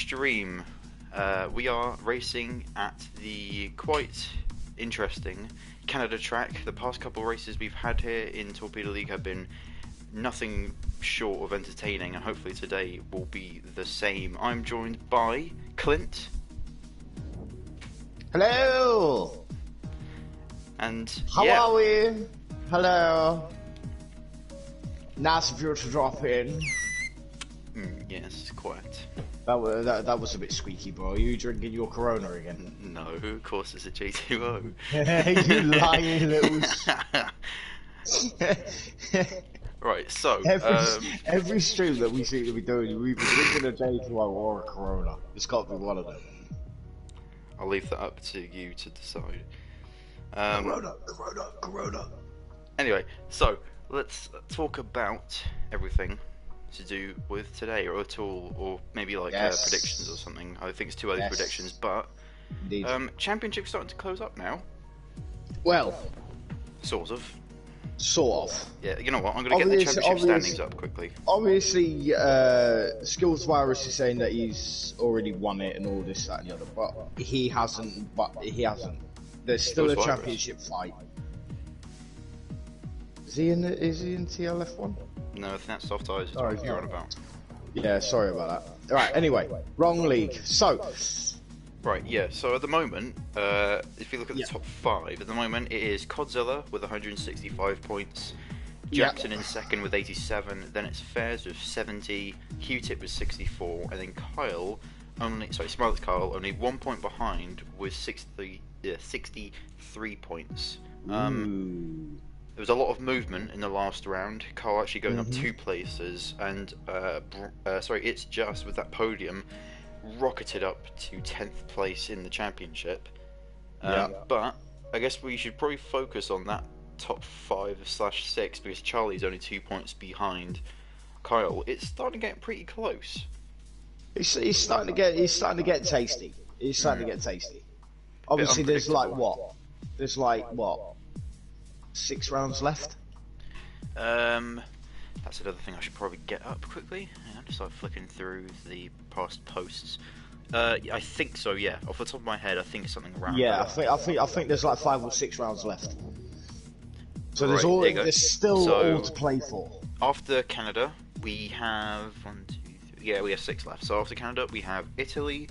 stream, we are racing at the quite interesting Canada track. The past couple of races we've had here in Torpedo League have been nothing short of entertaining, and hopefully today will be the same. I'm joined by Clint. Hello! And how are we? Hello. Nice of you to drop in. Yes, quite. That was a bit squeaky, bro. Are you drinking your Corona again? No, of course it's a J2O. You lying little... Right, so... every stream that we seem to be doing, we've been drinking a J2O or a Corona. It's got to be one of them. I'll leave that up to you to decide. Corona. Anyway, so let's talk about everything to do with today, or at all, or maybe like predictions or something. I think it's too early for predictions, but championship's starting to close up now. Well, sort of. Yeah, you know what? I'm going to get the championship standings up quickly. Obviously, Skills Virus is saying that he's already won it and all this, that, and the other, but he hasn't. There's still a championship fight. Is he in TLF1? No, I think that's Soft Eyes. What you're on about. Yeah, sorry about that. Right, anyway, wrong league. So. Right, yeah, so at the moment, if you look at the top 5, at the moment it is Codzilla with 165 points, Jackson in second with 87, then it's Fairs with 70, Q-Tip with 64, and then Smilex Kyle only 1 point behind with 63 points. There was a lot of movement in the last round. Carl actually going up 2 places, and It's Just with that podium rocketed up to 10th place in the championship. But I guess we should probably focus on that top 5/6 because Charlie's only 2 points behind Kyle. It's starting to get pretty close. It's starting to get tasty. It's starting to get tasty. Obviously, there's like what? 6 rounds left. That's another thing I should probably get up quickly. I'm just like flicking through the past posts. I think so. Yeah, off the top of my head, I think it's something around. Yeah, I think there's like 5 or 6 rounds left. So there's still all to play for. After Canada, we have 6 left. So after Canada, we have Italy,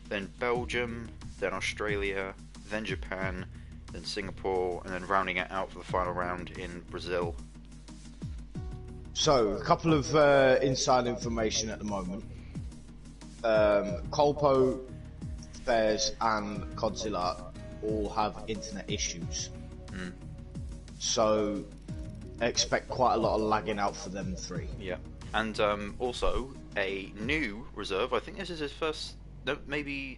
then Belgium, then Australia, then Japan, then Singapore, and then rounding it out for the final round in Brazil. So, a couple of inside information at the moment. Colpo, Fairs, and Godzilla all have internet issues. So, expect quite a lot of lagging out for them 3. Yeah. And also, a new reserve. I think this is his first... No, maybe...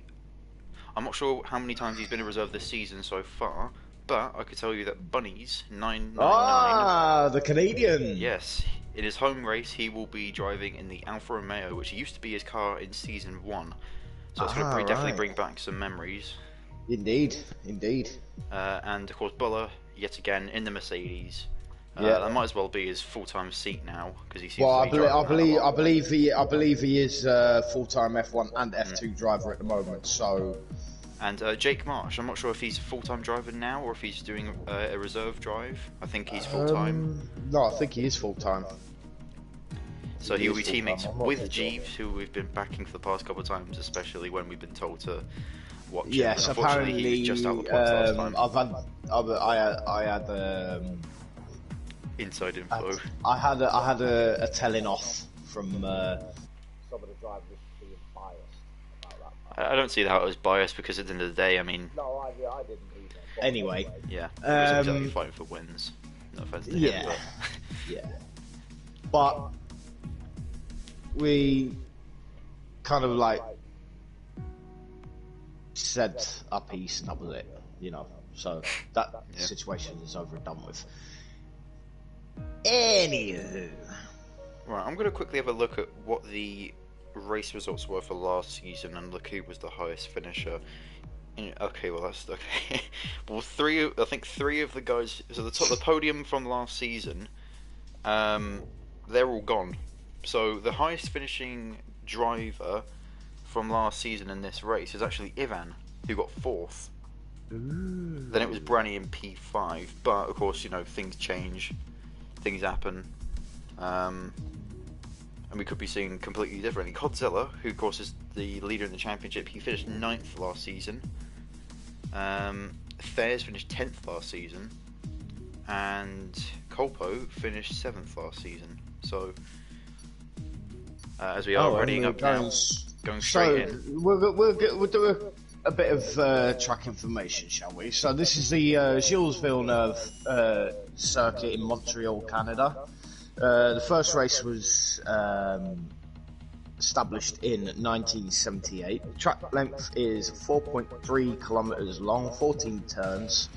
I'm not sure how many times he's been in reserve this season so far, but I could tell you that Bunnies 999... Ah, the Canadian! Yes. In his home race, he will be driving in the Alfa Romeo, which used to be his car in Season 1. So it's going to definitely bring back some memories. Indeed. And of course, Buller, yet again, in the Mercedes. That might as well be his full-time seat now, because he seems to be I believe he is full-time F1 and F2 driver at the moment, so... And Jake Marsh, I'm not sure if he's a full-time driver now or if he's doing a reserve drive. I think he's full-time. No, I think he is full-time. So he will be teammates with Jeeves, who we've been backing for the past couple of times, especially when we've been told to watch him. Yes, Unfortunately, he was just out of the points last time. I had inside info. I had a telling off from some of the drivers being biased about that. I don't see how it was biased because at the end of the day, I mean... No, I didn't either. Anyway. Yeah, he was exactly fighting for wins. No offense to him, but... Yeah. But... we... kind of like... said our piece and that was it, you know. So, that situation is over and done with. Anywho. Right, I'm going to quickly have a look at what the race results were for last season and look who was the highest finisher. Okay, well that's okay. Well, I think three of the guys. So the podium from last season, they're all gone. So the highest finishing driver from last season in this race is actually Ivan, who got 4th. Ooh. Then it was Branny in P5, but of course, you know, things change, things happen, and we could be seeing completely differently. Godzilla, who of course is the leader in the championship, he finished 9th last season. Fairs finished 10th last season, and Colpo finished 7th last season. So, as we are readying up now, going straight in. We'll do a bit of track information, shall we? So this is the Gilles Villeneuve circuit in Montreal, Canada. The first race was established in 1978. The track length is 4.3 kilometers long, 14 turns.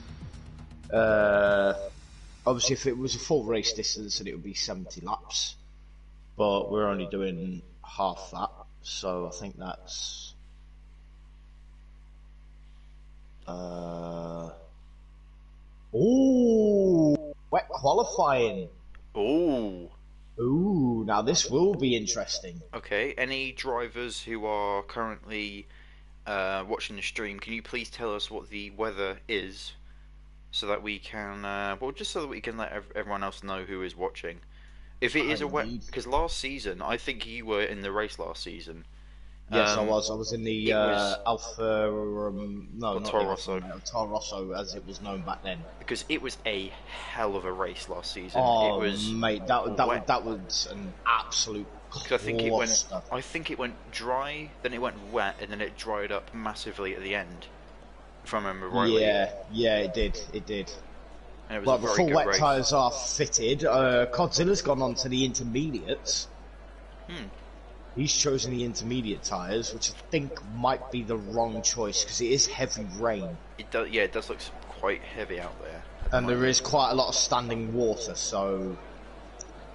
Obviously, if it was a full race distance, then it would be 70 laps. But we're only doing half that, so I think that's... Ooh, wet qualifying. Ooh, now this will be interesting. Okay, any drivers who are currently watching the stream, can you please tell us what the weather is, so that we can, well, just so that we can let everyone else know who is watching. If it is a wet, because last season, I think you were in the race last season. Yes, I was. I was in the Alfa, no, not Toro Rosso. Toro Rosso, as it was known back then. Because it was a hell of a race last season. Oh, it was mate, that was an absolute. I think it went dry, then it went wet, and then it dried up massively at the end. If I remember rightly. Yeah, it did. And it was well, a very before good wet race. tyres are fitted, Godzilla's gone on to the intermediates. He's chosen the intermediate tyres, which I think might be the wrong choice because it is heavy rain. It does look quite heavy out there. And there is quite a lot of standing water, so...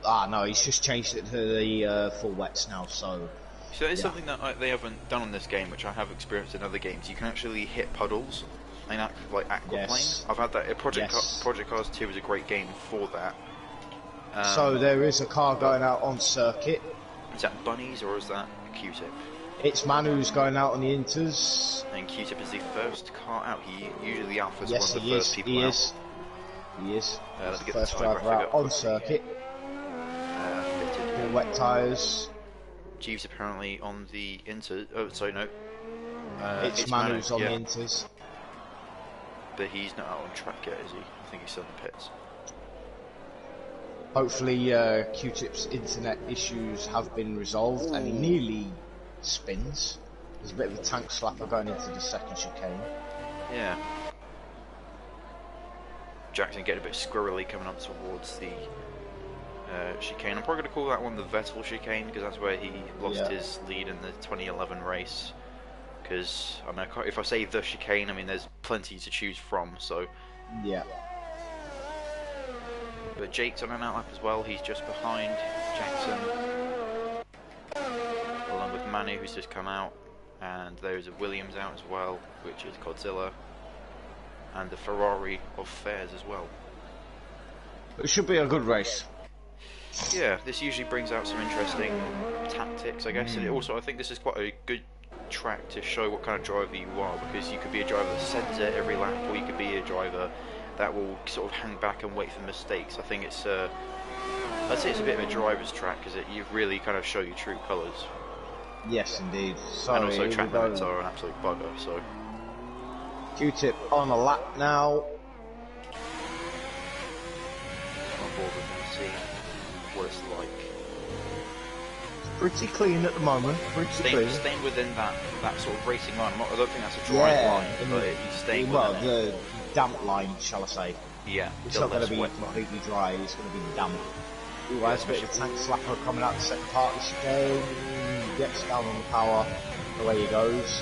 no, he's just changed it to the full wets now, so... So it's something that they haven't done on this game, which I have experienced in other games. You can actually hit puddles, like aquaplane. Yes. I've had that. Project Cars 2 is a great game for that. So there is a car going out on circuit. Is that Bunnies or is that Q-Tip? It's Manu's going out on the Inters. And Q-Tip is the first car out. Usually Alpha's Yes, one of the first people out. He is. Let's get first the driver out on circuit. Fitted. All wet tyres. Jeeves apparently on the Inter. Oh, sorry, no. It's Manu's on the Inters. But he's not out on track yet, is he? I think he's still in the pits. Hopefully Q-Tip's internet issues have been resolved and he nearly spins. There's a bit of a tank slapper going into the second chicane. Yeah. Jackson getting a bit squirrely coming up towards the chicane. I'm probably going to call that one the Vettel chicane because that's where he lost his lead in the 2011 race. Because, I mean, if I say the chicane, I mean there's plenty to choose from, so... Yeah. But Jake's on an outlap as well, he's just behind Jackson. Along with Manu, who's just come out. And there's a Williams out as well, which is Godzilla. And the Ferrari of Fairs as well. It should be a good race. Yeah, this usually brings out some interesting tactics, I guess. And also, I think this is quite a good track to show what kind of driver you are, because you could be a driver that sends it every lap, or you could be a driver that will sort of hang back and wait for mistakes. I think it's I'd say it's a bit of a driver's track, because you really kind of show your true colours. Yes, indeed. So and also track limits are an absolute bugger, so... Q-Tip on a lap now. On board, we can see what it's like. Pretty clean at the moment, Staying within that sort of racing line. I don't think that's a dry line, but he's staying within the damp line, shall I say. Yeah. It's not going to be completely dry, it's going to be damp. Ooh, there's a bit of a tank slapper coming out the second part of the chicane. Gets down on the power, away he goes.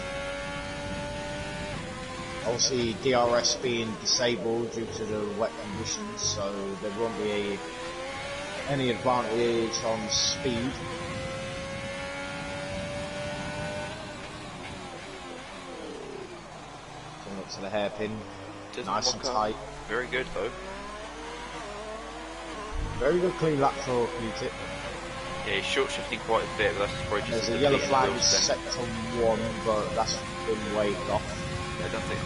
Obviously DRS being disabled due to the wet conditions, so there won't be any advantage on speed. Coming up to the hairpin, nice and tight. Very good though. Very good clean lap for Q-Tip. Yeah, he's short shifting quite a bit, but that's probably just. There's a yellow flag set to 1, but that's been waved off. I don't think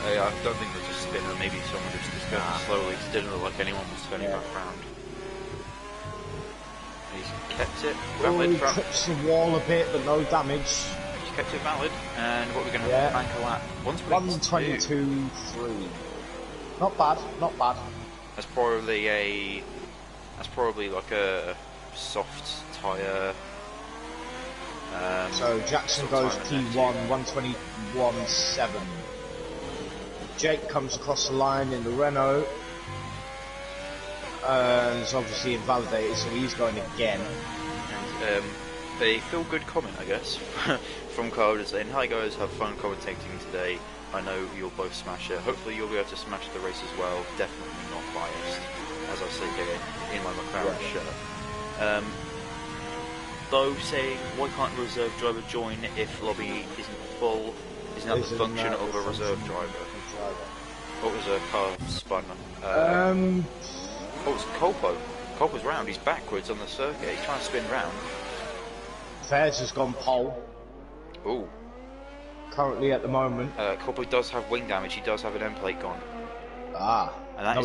there's a spinner. Maybe someone just going slowly. It didn't look like anyone was turning back around. He's kept it valid. He clips the wall a bit, but no damage. He's kept it valid. And what are we going to bank a lap? 122.3. Not bad. Not bad. That's probably like a soft tyre. So Jackson goes P1, 121.7. Jake comes across the line in the Renault. And it's obviously invalidated, so he's going again. And a feel-good comment, I guess, from Carl saying, "Hi guys, have fun commentating today. I know you'll both smash it. Hopefully you'll be able to smash the race as well. Definitely not biased, as I say here in my McLaren shirt." Though saying, why can't a reserve driver join if lobby isn't full? Isn't that the function of a reserve driver? What was a car spun? Oh, it's Colpo. Colpo's round. He's backwards on the circuit. He's trying to spin round. Fairs has gone pole. Ooh. Currently at the moment. Colpo does have wing damage. He does have an end plate gone. Ah. And that no,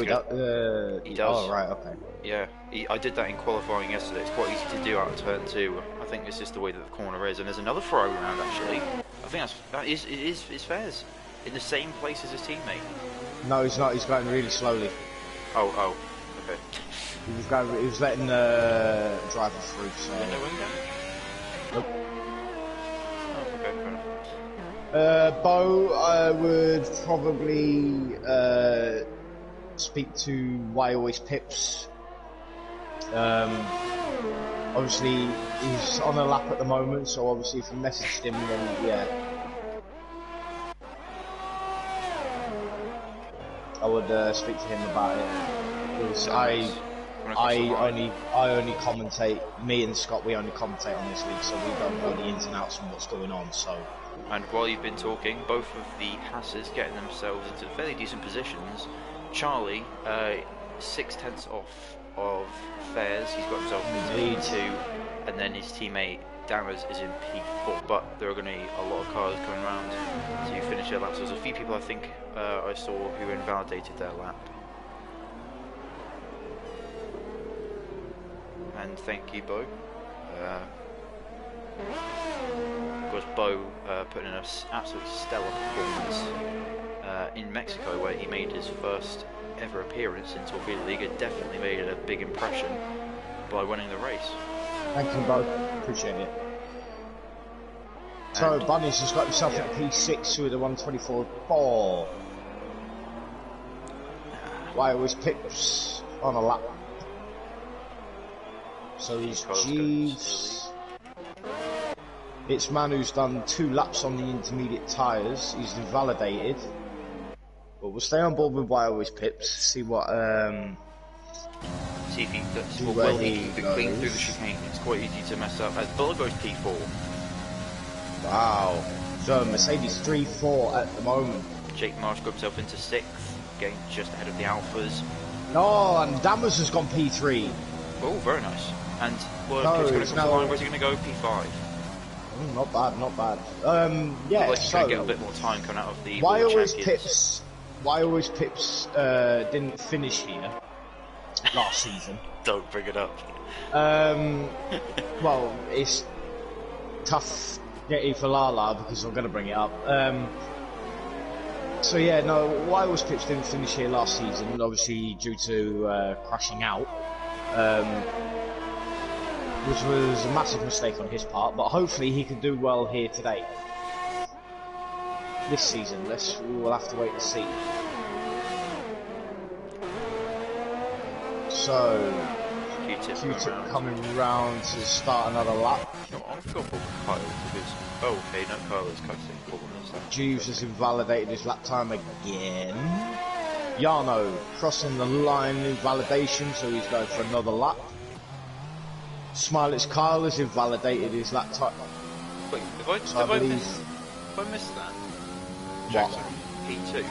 he does. Oh, right, okay. Yeah, I did that in qualifying yesterday. It's quite easy to do out of turn 2. I think it's just the way that the corner is. And there's another throw around actually. I think it's Fairs in the same place as his teammate. No, he's not. He's going really slowly. Oh, okay. He was letting the driver through. So. No wing damage? Nope. Oh, okay, fair enough. Bo, I would probably speak to Why Always Pips. Obviously, he's on a lap at the moment, so obviously if you messaged him, then yeah. I would speak to him about it. Because I only commentate, me and Scott, we only commentate on this league, so we don't know the ins and outs and what's going on, so. And while you've been talking, both of the Hasses getting themselves into fairly decent positions. Charlie, 6/10 off of Fairs, he's got himself into P2, and then his teammate Dammers is in P4, but there are going to be a lot of cars coming around to finish their laps. There's a few people I think I saw who invalidated their lap. And thank you, Bo. Of course, Bo put in an absolutely stellar performance in Mexico, where he made his first ever appearance in Torpedo League. It definitely made a big impression by winning the race. Thank you, Bo. Appreciate it. So, Bunny's just got himself at P6 with a 124.4. Why Always Pips on a lap. So he's Jeeves. It's man who's done 2 laps on the intermediate tyres. He's invalidated. But we'll stay on board with Why Always Pips. See what see if he will he clean through the chicane. It's quite easy to mess up. As Buller goes P4. Wow. So Mercedes 3-4 at the moment. Jake Marsh got himself into 6th, getting just ahead of the Alphas. No, and Dammers has gone P3. Oh, very nice. And well, no, he's going to come to line. Where's he going to go? P5. Not bad, not bad. Yeah, like so going to get a bit more time coming out of the Why Always Pips didn't finish here last season. Don't bring it up. Well, it's tough getting for Lala because I'm going to bring it up. So yeah, no, Why Always Pips didn't finish here last season, obviously due to crashing out. Which was a massive mistake on his part, but hopefully he can do well here today. This season, we'll have to wait and see. So, Q-Tip coming round to start another lap. You know, I've got Kyle because okay, no, Kyle is cutting. Jeeves has invalidated his lap time again. Jarno crossing the line in validation, so he's going for another lap. Smiley's Kyle has invalidated his lap time. Wait, if I missed that? Jackson, P2?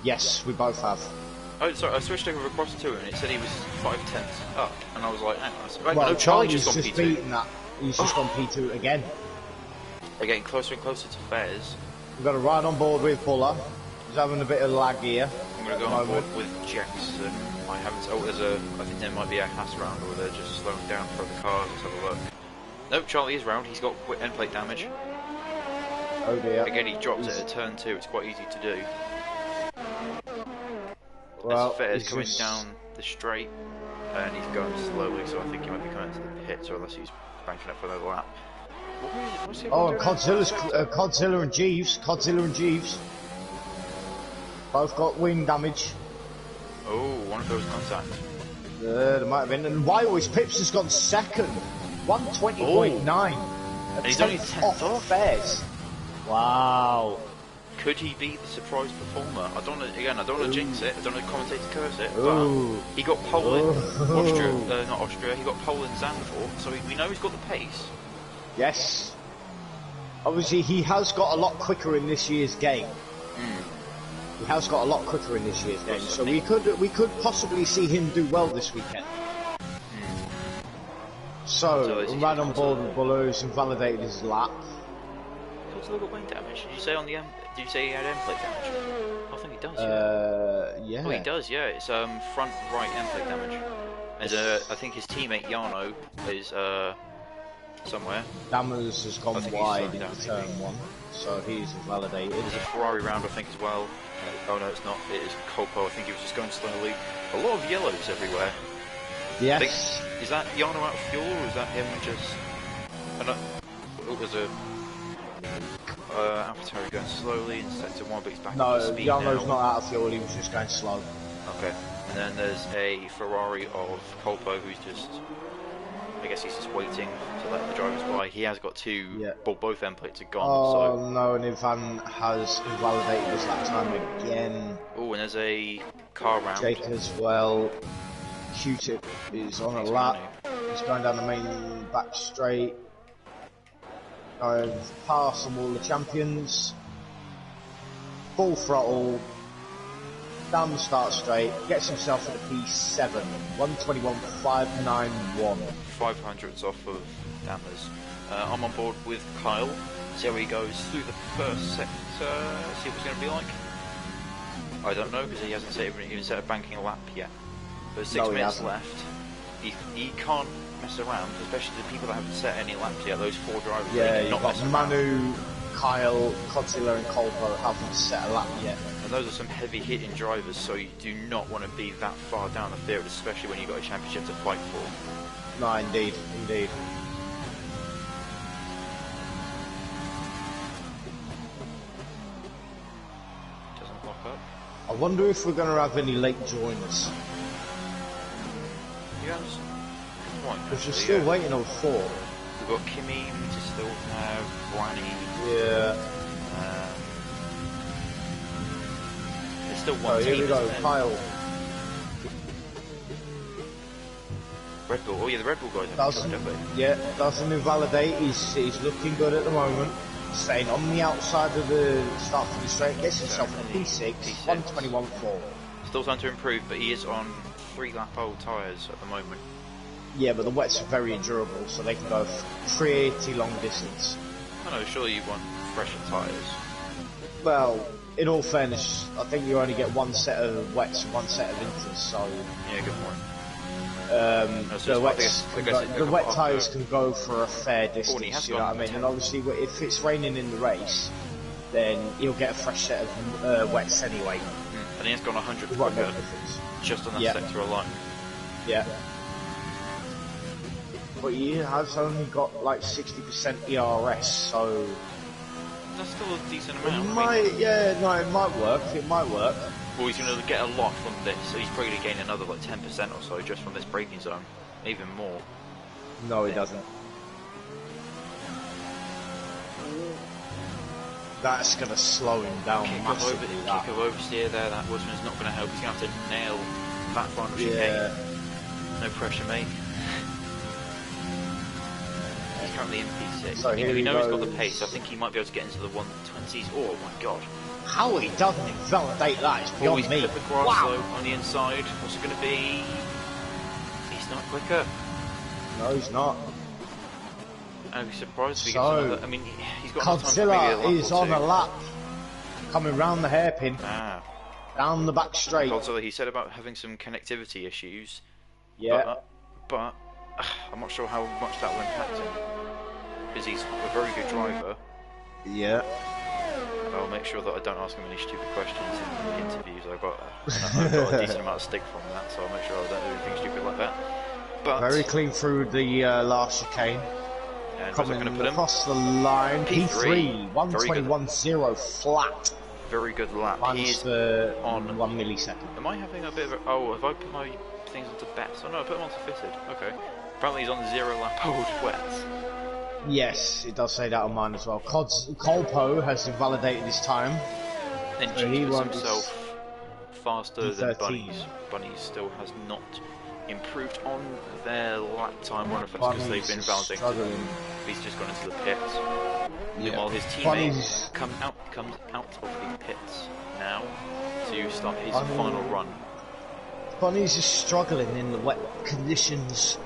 Yes, we both have. Oh, sorry, I switched over across to him and it said he was 5/10 up, and I was like, hang on. Well, No, Charlie's just gone just P2. beaten that. He's just gone P2 again. They're getting closer and closer to Fairs. We've got a ride on board with Buller. He's having a bit of lag here. I'm going to go on board with Jackson. I haven't. Oh, I think there might be a Haas round, or they're just slowing down for the cars. Let's have a look. Nope, Charlie is round. He's got end plate damage. Oh dear. Again, he drops it at turn 2. It's quite easy to do. Well, as Fairs coming down the straight, and he's going slowly, so I think he might be coming to the pits, or unless he's banking up for another lap. Oh, and Godzilla and Jeeves. Godzilla and Jeeves. Both got wing damage. Oh, one of those contact. There might have been. And Whitewish Pips has gone second. 120.9. And he's only 10th off. Fairs. Wow. Could he be the surprise performer? I don't want to jinx it. I don't want to commentate to curse it. Ooh. But he got pole in Austria, not Austria. He got pole in Zandvoort, so we know he's got the pace. Yes. Obviously, he has got a lot quicker in this year's game. He has got a lot quicker in this year's game, so we could possibly see him do well this weekend. So right on board with Buller, who's invalidated his lap. He also got wing damage. Did you say on the did you say he had end plate damage? I think he does. Yeah. Oh, he does. Yeah, it's front right end plate damage. And I think his teammate Jarno is somewhere. Dammers has gone wide into turn 1, so he's invalidated. There's a Ferrari round, I think, as well. Oh no, it's not. It is Colpo. I think he was just going slowly. A lot of yellows everywhere. Yes. Is that Jarno out of fuel, or is that him just? Oh, there's a AlphaTauri going slowly in sector 1, but he's back up to speed now. Jarno's not out of fuel. He was just going slow. Okay. And then there's a Ferrari of Colpo who's just. I guess he's just waiting to let the drivers by. He has got two, well, both end plates are gone. Oh no, and Ivan has invalidated us that time again. Oh, and there's a car round. Jake as well. Q-Tip is on a lap. He's going down the main back straight. Going past all the champions. Full throttle. Down the start straight, gets himself at the P7, 121.591. 500s off of Dammers. I'm on board with Kyle. See how he goes through the first sector. See what it's going to be like. I don't know because he hasn't even set a banking lap yet. There's 6 minutes left. He can't mess around, especially the people that haven't set any laps yet. Those 4 drivers. Yeah, you've got Manu, Kyle, Godzilla, and Colpo haven't set a lap yet. And those are some heavy hitting drivers, so you do not want to be that far down the field, especially when you've got a championship to fight for. No, indeed. Doesn't lock up. I wonder if we're going to have any late joiners. Yes. Because we're still waiting on 4. We've got Kimi, to still have Guani. Yeah. There's still one team. Here we go, Kyle. Red Bull. Oh yeah, the Red Bull guys have joined, haven't they? Yeah, doesn't invalidate. He's looking good at the moment. Staying on the outside of the start from the straight. Gets himself a P6, 121.4. Still time to improve, but he is on 3-lap old tyres at the moment. Yeah, but the wets are very endurable, so they can go pretty long distance. I know, surely you want fresher tyres. Well, in all fairness, I think you only get 1 set of wets and 1 set of inters, so... Yeah, good point. The wet tyres can go for a fair distance, you know what I mean? And obviously, if it's raining in the race, then he'll get a fresh set of wets anyway. And he has gone 100 quicker, just on that sector alone. Yeah. But he has only got like 60% ERS, so... That's still a decent amount. It might work. It might work. Well, he's going to get a lot from this, so he's probably going to gain another like 10% or so just from this braking zone. Even more. No, he doesn't. That's going to slow him down massively. Kick of oversteer there, that Woodsman's not going to help. He's going to have to nail that final chicane. No pressure, mate. currently in P6. So He knows he's got the pace, so I think he might be able to get into the 120s. Oh my god. How he doesn't invalidate that is beyond He's me. put the grass Wow. though on the inside. What's it going to be? He's not quicker. No, he's not. I'd be surprised if he So, gets another. I mean, he's got enough time for maybe a Godzilla lap is or on two. a lap. Coming round the hairpin. Ah. Down the back straight. Godzilla, he said about having some connectivity issues. Yeah. But I'm not sure how much that will impact him. Because he's a very good driver. Yeah. I'll make sure that I don't ask him any stupid questions in the interviews. I've got a decent amount of stick from that, so I'll make sure I don't do anything stupid like that. But Very clean through the last chicane. and Coming going to put him across the line. P3. 121.0 flat. very good lap. Minus He's the on 1 millisecond. Am I having a bit of a... Oh, have I put my things onto bets? Oh no, I put them onto fitted. Okay. Apparently he's on 0 lap old wets. Yes, it does say that on mine as well. Colpo has invalidated his time. Then So he was runs himself faster than P13. Bunnies. Bunnies still has not improved on their lap time run effects because they've been validating. struggling. He's just gone into the pits. Yeah. While his teammate Bunnies, comes out of the pits now to start his Bunny- final run. Bunnies is struggling in the wet conditions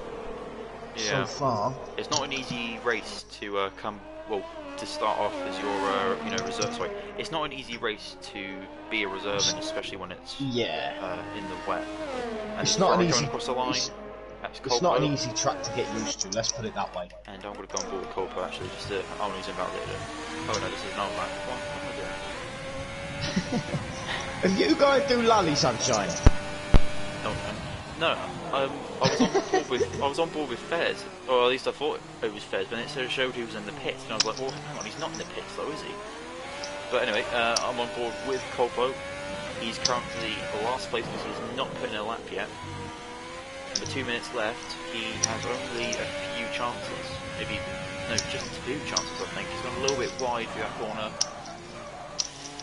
so far. It's not an easy race to to start off as your reserve. Sorry, it's not an easy race to be a reserve in, especially when it's in the wet. And It's not an going easy. across the line. It's not an easy track to get used to. Let's put it that way. And I'm going to go on board with Colpo actually, just to. Oh, he's invalidated it. Oh no, this is not right. What am I doing? If you go and do Lally Sunshine. No. I was on board with Fez, or at least I thought it was Fez, but it showed he was in the pits, and I was like, well, hang on, he's not in the pits though, is he? But anyway, I'm on board with Colpo. He's currently last place because he's not put in a lap yet. And with 2 minutes left, he has only a few chances, just 2 chances I think. He's gone a little bit wide through that corner.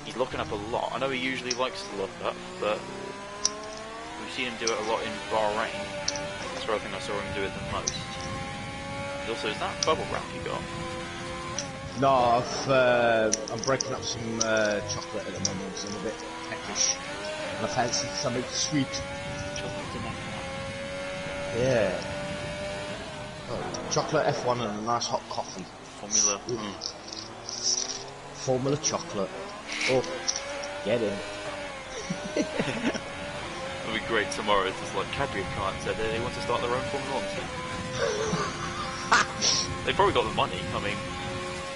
He's looking up a lot. I know he usually likes to look up, but we've seen him do it a lot in Bahrain. That's where I think I saw him do it the most. And also, is that bubble wrap you got? No, I'm breaking up some chocolate at the moment, so I'm a bit peckish. And I fancy something sweet. Yeah. Oh, chocolate F1 and a nice hot coffee. Formula. Formula chocolate. Oh, get in. It'll be great tomorrow. It's just like Cadbury can't said they want to start their own Formula 1 team. They've probably got the money. I mean,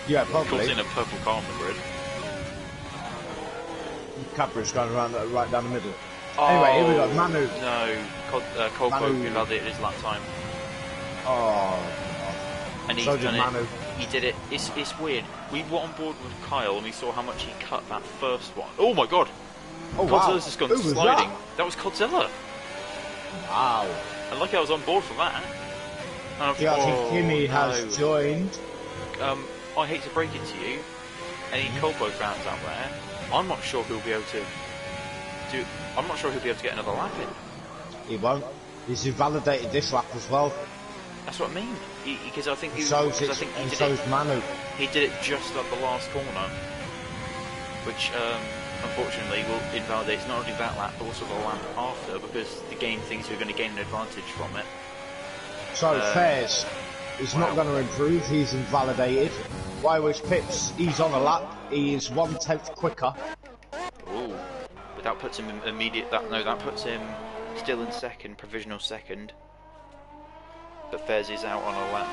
Yeah, of course, probably. in a purple car on the grid. Cadbury's going around right down the middle. Anyway, here we go. Manu. No, Colpo Manu. invalidated his lap time. Oh. And he's So did done Manu. it. He did it. It's weird. We were on board with Kyle and we saw how much he cut that first one. Oh my god! Oh wow. Godzilla's just gone Who was sliding. that? That was Godzilla. Wow. And lucky I was on board for that. And Yeah, I think oh, Kimmy no. has joined. I hate to break it to you, any Colpo fans out there, I'm not sure he'll be able to do. I'm not sure he'll be able to get another lap in. He won't. He's invalidated this lap as well. That's what I mean. Because I think he So was. I think he did so's it. Manu. He did it just at the last corner, which unfortunately will invalidate not only that lap but also the lap after, because the game thinks we're going to gain an advantage from it. So Fairs is not going to improve. He's invalidated. Which Pips, he's on a lap. He is 1/10 quicker. Ooh, but that puts him that puts him still in second, provisional second. But Fez is out on a lap,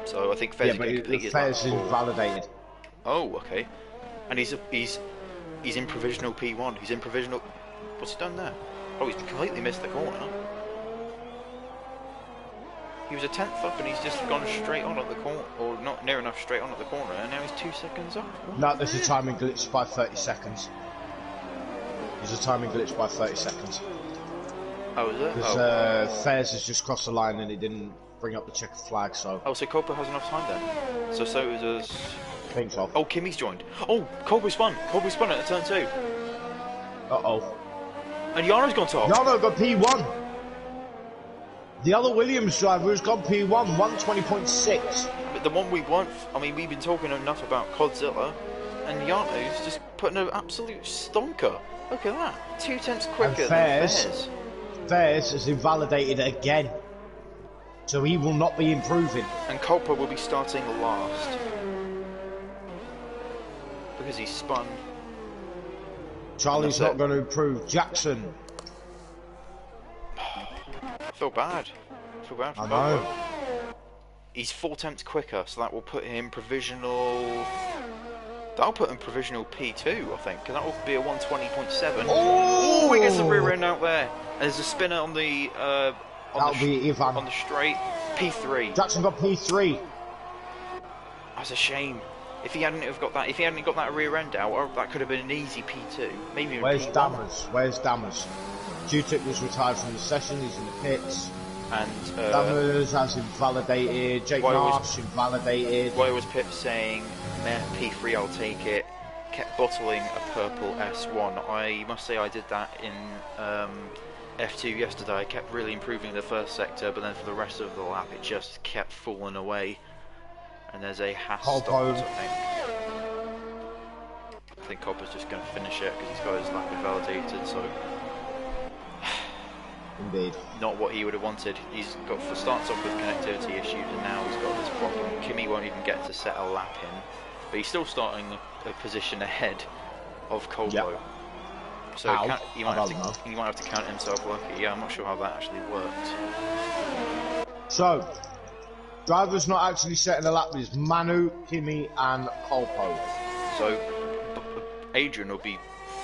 so I think Fez is going to complete his lap Fairs is before. invalidated. Oh, okay. And he's in provisional P1. He's in provisional. What's he done there? Oh, he's completely missed the corner. He was a 10th up and he's just gone straight on at the corner, or not near enough straight on at the corner, and now he's 2 seconds off. No, there's a timing glitch by 30 seconds. There's a timing glitch by 30 seconds. Oh, is it? Because Fairs has just crossed the line and he didn't bring up the checkered flag, so... Oh, so Colpo has enough time then. So is I think so. Oh, Kimmy's joined. Oh, Colpo spun. Colpo spun at turn 2. Uh-oh. And Yano's gone top. Yano got P1. The other Williams driver has gone P1, 120.6. But the one we want. I mean, we've been talking enough about Godzilla, and Yano's just putting an absolute stonker. Look at that, 2/10 quicker than Fairs. Fairs has invalidated it again, so he will not be improving. And Culper will be starting last because he's spun. Charlie's not going to improve. Jackson. I feel bad. I feel bad for Culper. I know. He's 4/10 quicker, so that will put him provisional. That'll put him provisional P2, I think, because that will be a 120.7. Oh, he gets the rear end out there. And there's a spinner on the on the straight. P3. Jackson got P3. That's a shame. If he hadn't got that rear end out, that could have been an easy P2. Maybe. Where's P1. Dammers? Where's Dammers? Q-Tip was retired from the session. He's in the pits. And Dammers has invalidated. Jake Marsh invalidated. Why was Pip saying, meh, P3, I'll take it? Kept bottling a purple S1. I must say I did that in F2 yesterday. I kept really improving the first sector, but then for the rest of the lap it just kept falling away. And there's a stop, I think Copper's just going to finish it because he's got his lap invalidated, so... Indeed. Not what he would have wanted. He's got, starts off with connectivity issues, and now he's got this problem. Kimmy won't even get to set a lap in, but he's still starting a position ahead of Colpo. Yep. So he might have to count himself lucky. Yeah, I'm not sure how that actually worked. So, driver's not actually setting a lap. There's Manu, Kimmy, and Colpo. So, Adrian will be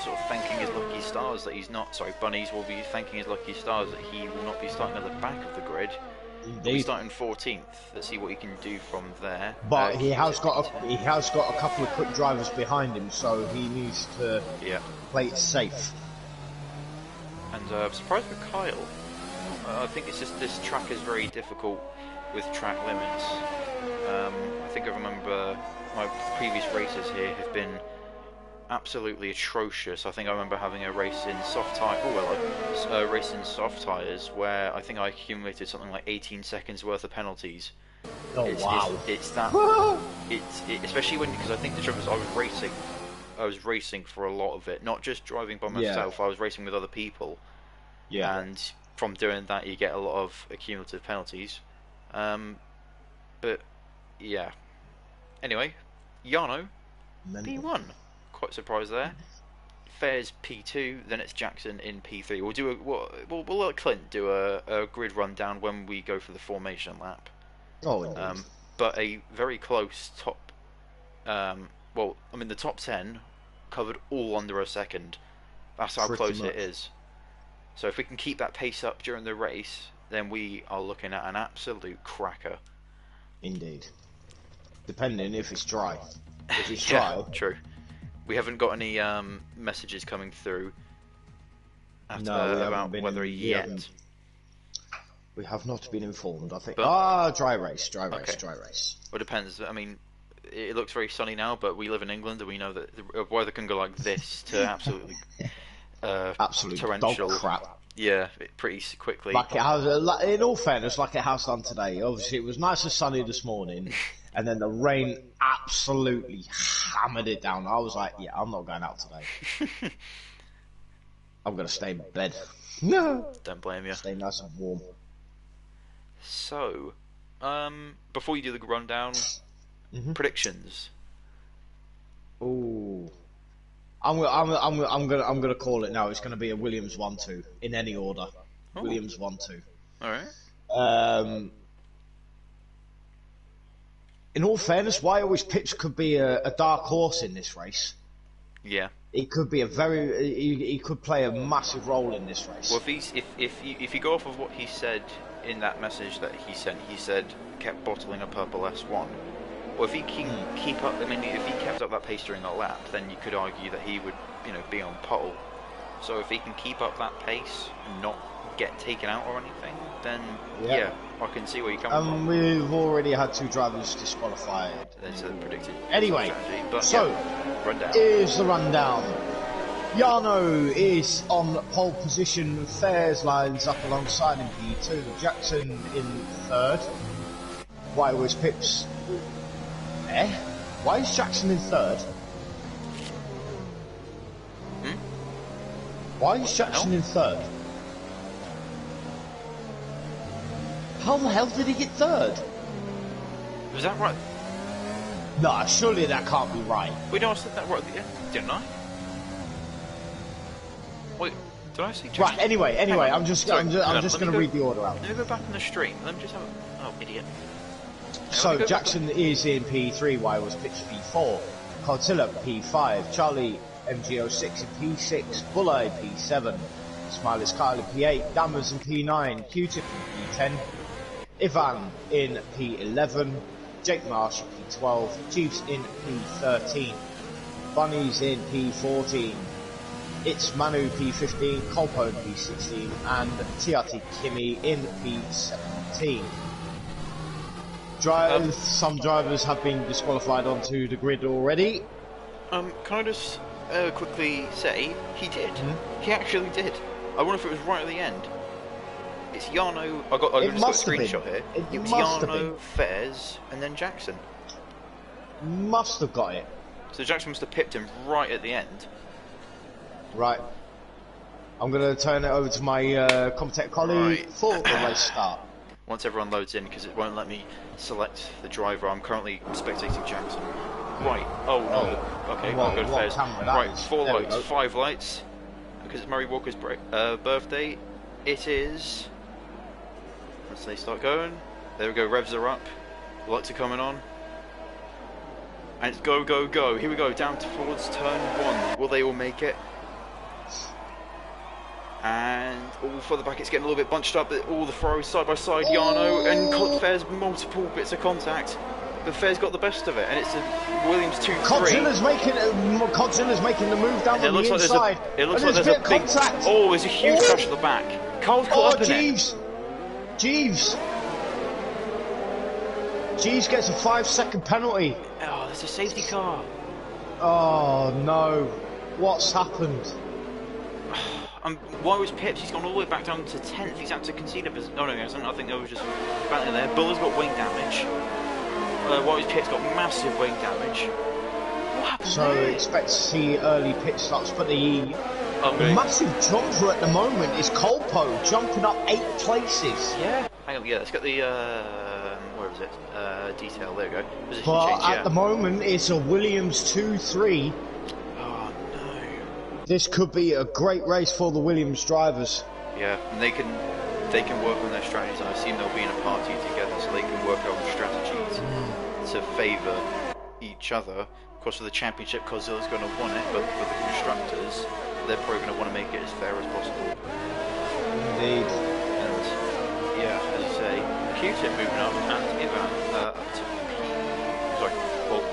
sort of thanking his lucky stars that he's not. Sorry, Bunnies will be thanking his lucky stars that he will not be starting at the back of the grid. Indeed. He'll be starting 14th. Let's see what he can do from there. But he has got a couple of quick drivers behind him, so he needs to play it safe. And I'm surprised with Kyle. I think it's just this track is very difficult with track limits. I think I remember my previous races here have been absolutely atrocious. I think I remember having a race in soft tyres where I think I accumulated something like 18 seconds worth of penalties. Oh wow! It's that. Especially because I think the trouble is I was racing for a lot of it, not just driving by myself. I was racing with other people. Yeah. And from doing that, you get a lot of accumulative penalties. But yeah. Anyway, Yano, P1. Quite surprised there. Fairs P2, then it's Jackson in P3. We'll let Clint do a grid rundown when we go for the formation lap. Oh, but a very close top. The top 10 covered all under a second. That's how close it is. So if we can keep that pace up during the race, then we are looking at an absolute cracker. Indeed. Depending if it's dry. If it's dry, true. We haven't got any messages coming through about weather yet. We have not been informed, I think. Dry race. Well, it depends. I mean, it looks very sunny now, but we live in England and we know that the weather can go like this to absolutely torrential dog crap. Yeah, pretty quickly. Like it has, in all fairness, like it has done today. Obviously, it was nice and sunny this morning, and then the rain absolutely hammered it down. I was like, yeah, I'm not going out today. I'm going to stay in bed. No. Don't blame you. Stay nice and warm. So, before you do the rundown, predictions. Ooh. I'm gonna call it now. It's gonna be a Williams 1-2 in any order. Oh. Williams 1-2. All right. In all fairness, why always Pips could be a dark horse in this race. Yeah. He could be he could play a massive role in this race. Well, if you go off of what he said in that message that he sent, he said kept bottling a purple S1. Well, if he can keep up, if he kept up that pace during that lap, then you could argue that he would, be on pole. So if he can keep up that pace and not get taken out or anything, then I can see where you're coming from. We've already had 2 drivers disqualified. That's predicted. Anyway, rundown. Here's the rundown. Yano is on pole position. Fairs lines up alongside him P2. Jackson in 3rd. Why was Pips Eh? Why is Jackson in third? Why is Jackson in third? How the hell did he get third? Was that right? Nah, surely that can't be right. Wait, no, I said that right at the end, didn't I? Wait, did I say Jackson? Right, anyway, I'm just going to read the order out. Let me go back on the stream. Let me just have a... Oh, idiot. So, Jackson is in P3, Y was pitched P4, Godzilla P5, Charlie MG06 in P6, Bulleye P7, Smiley's Kyle in P8, Dammers in P9, Q-Tip in P10, Ivan in P11, Jake Marsh in P12, Chiefs in P13, Bunnies in P14, It's Manu P15, Colpo in P16, and TRT Kimmy in P17. Some drivers have been disqualified onto the grid already. Can I just quickly say, he did. He actually did. I wonder if it was right at the end. It's Jarno. I've got a screenshot here. It was Jarno, Fez, and then Jackson. Must have got it. So Jackson must have pipped him right at the end. Right. I'm going to turn it over to my Comptech colleague for the race start. Once everyone loads in, because it won't let me select the driver, I'm currently spectating Jackson. Right. Oh no. Okay, I'll go to Fez. Right, 4 lights, 5 lights. Because it's Murray Walker's birthday. It is. Once they start going, there we go. Revs are up. Lights are coming on. And it's go, go, go. Here we go. Down towards turn 1. Will they all make it? And all further back, it's getting a little bit bunched up. All the throws side by side. Jarno and Fez, multiple bits of contact. But Fez got the best of it, and it's a Williams 2-3. Godzilla's making the move down on the inside. It looks like there's a big contact. Oh, there's a huge crash at the back. Carl's caught up in it. Jeeves gets a 5-second penalty. Oh, there's a safety car. Oh no, what's happened? Why was Pips? He's gone all the way back down to 10th. He's had to concede a position. No, he hasn't. I think there was just battling there. Buller's got wing damage. Why was Pips got massive wing damage? What happened So there? expect to see early pit stops, but the massive jumper at the moment is Colpo jumping up 8 places. Yeah. Hang on. Yeah, let's get the where is it? Detail. There we go. Position But change, at the moment, it's a Williams 2-3. This could be a great race for the Williams drivers. Yeah, and they can work on their strategies. I assume they'll be in a party together, so they can work on strategies to favour each other. Of course, for the championship, Godzilla's going to want it, but for the constructors, they're probably going to want to make it as fair as possible. Indeed. And yeah, as you say, Q-Tip moving up, and Ivan up to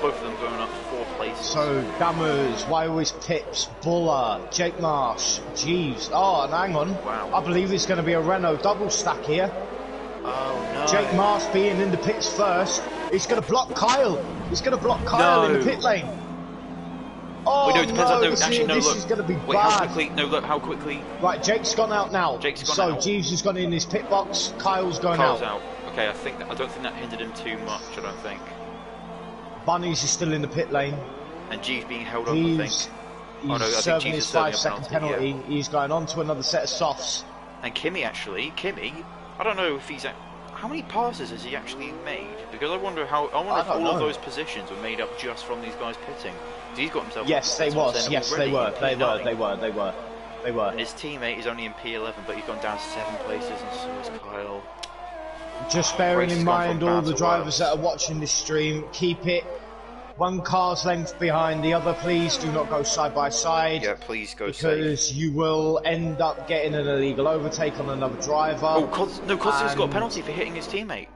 both of them going up 4 places. So, Dammers, Why Always Pips, Buller, Jake Marsh, Jeeves. Oh, and hang on. Wow. I believe it's going to be a Renault double stack here. Oh, no. Jake Marsh being in the pits first. He's going to block Kyle. He's going to block Kyle in the pit lane. Oh, Wait, no, it depends on, this is going to be Wait, bad. How quickly? Right, Jake's gone out now. Jake's gone out. So, Jeeves has gone in his pit box. Kyle's going out. Okay, I don't think that hindered him too much, I don't think. Bunnies is still in the pit lane. And Jeeves being held up, I think. He's serving his 5-second penalty. Yeah. He's going on to another set of softs. And Kimmy, I don't know if he's... How many passes has he actually made? Because I wonder if all of those positions were made up just from these guys pitting. He's got himself... Yes, they were. And his teammate is only in P11, but he's gone down 7 places, and so is Kyle. Just bearing in mind all the drivers that are watching this stream, keep it 1 car's length behind the other, please. Do not go side by side. Yeah, please go because you will end up getting an illegal overtake on another driver. Oh, Costa's got a penalty for hitting his teammate.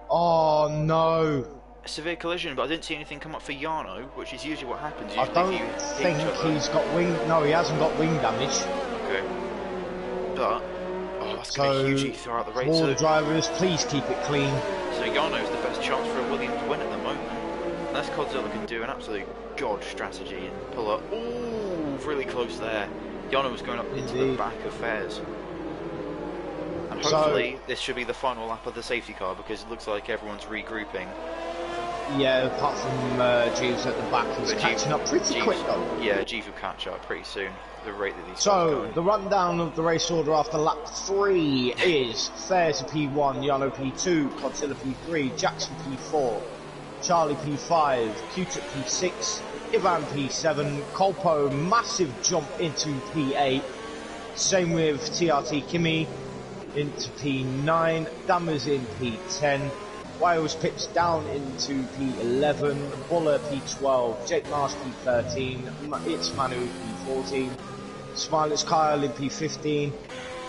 Oh no. A severe collision, but I didn't see anything come up for Jarno, which is usually what happens. I don't think he's got wing... No, he hasn't got wing damage. Okay. But... that's going to hugely throw out the race. All the drivers, please keep it clean. So Jarno's the best chance for a Williams win at the moment. Unless Godzilla can do an absolute god strategy and pull up. Ooh, really close there. Jarno was going up into the back of Fez. And hopefully this should be the final lap of the safety car, because it looks like everyone's regrouping. Yeah, apart from Jeeves at the back, he's catching up pretty quick though. Yeah, Jeeves will catch up pretty soon. The rate that these So, the rundown of the race order after lap 3 is Fairs P1, Yano P2, Godzilla P3, Jackson P4, Charlie P5, Q-Tip P6, Ivan P7, Kolpo massive jump into P8, same with TRT Kimi into P9, Dammers in P10, Wales pips down into P11, Buller P12, Jake Marsh P13, it's Manu P14, Smile's Kyle in P15,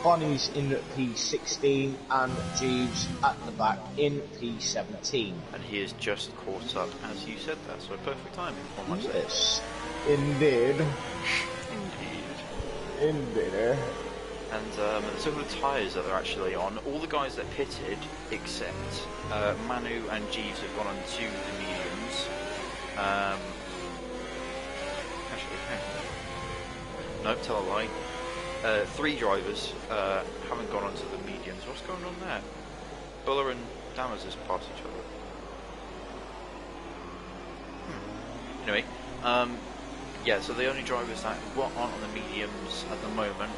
Bonnie's in P16, and Jeeves at the back in P17. And he is just caught up as you said that, so perfect timing. Yes, indeed. Indeed. And so the tyres that they're actually on, all the guys that pitted, except Manu and Jeeves have gone on to the mediums. Actually, no, tell a lie. 3 drivers haven't gone on to the mediums. What's going on there? Buller and Dammers has passed each other. Anyway, yeah, so the only drivers that aren't on the mediums at the moment,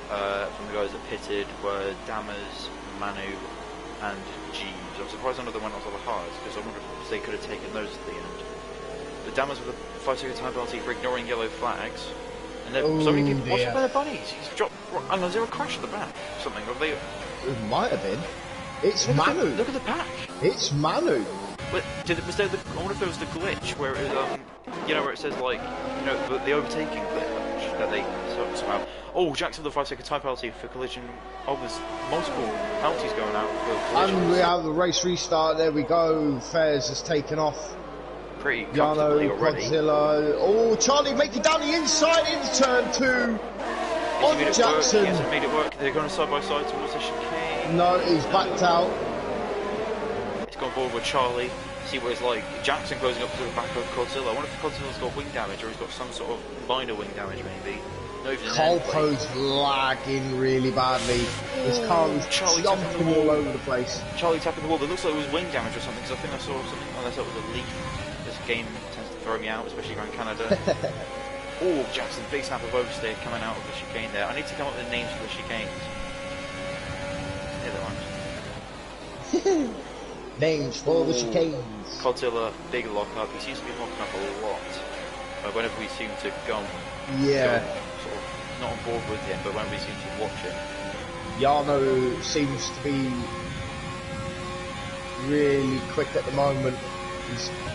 from the guys that pitted, were Dammers, Manu, and Jeeves. I'm surprised none of them went onto the hards, because I wonder if they could have taken those at the end. The Dammers with a 5-second time penalty for ignoring yellow flags. And so many people. What's up with their bunnies? He's dropped. And is there a crash at the back? Or something? Or they? It might have been. It's Manu. Look at the back. It's Manu. But was there? I wonder if there was the glitch where it was, you know, where it says like, you know, the overtaking glitch that they somehow. Oh, Jackson with a 5-second time penalty for collision. Oh, there's multiple penalties going out for collisions. And we have the race restart. There we go. Fairs has taken off. Pretty comfortably Yano, already. Godzilla. Oh, Charlie making down the inside into turn 2. On Jackson. He hasn't made it work. They're going side by side towards the chicane. No, he's backed out. He's gone forward with Charlie. See what it's like. Jackson closing up to the back of Godzilla. I wonder if Godzilla's got wing damage or he's got some sort of minor wing damage maybe. Kolpo's lagging really badly. His car is jumping all over the place. Charlie tapping the wall. It looks like it was wing damage or something, because I think I saw something, unless it was a leak. This game tends to throw me out, especially going Canada. Oh, Jackson, big snap of oversteer coming out of the chicane there. I need to come up with names for the chicanes. Here they are. Names for the chicanes. Godzilla, big lock up. He seems to be locking up a lot. Whenever we seem to go, yeah, sort of not on board with him, but when we seem to watch him. Yano seems to be really quick at the moment.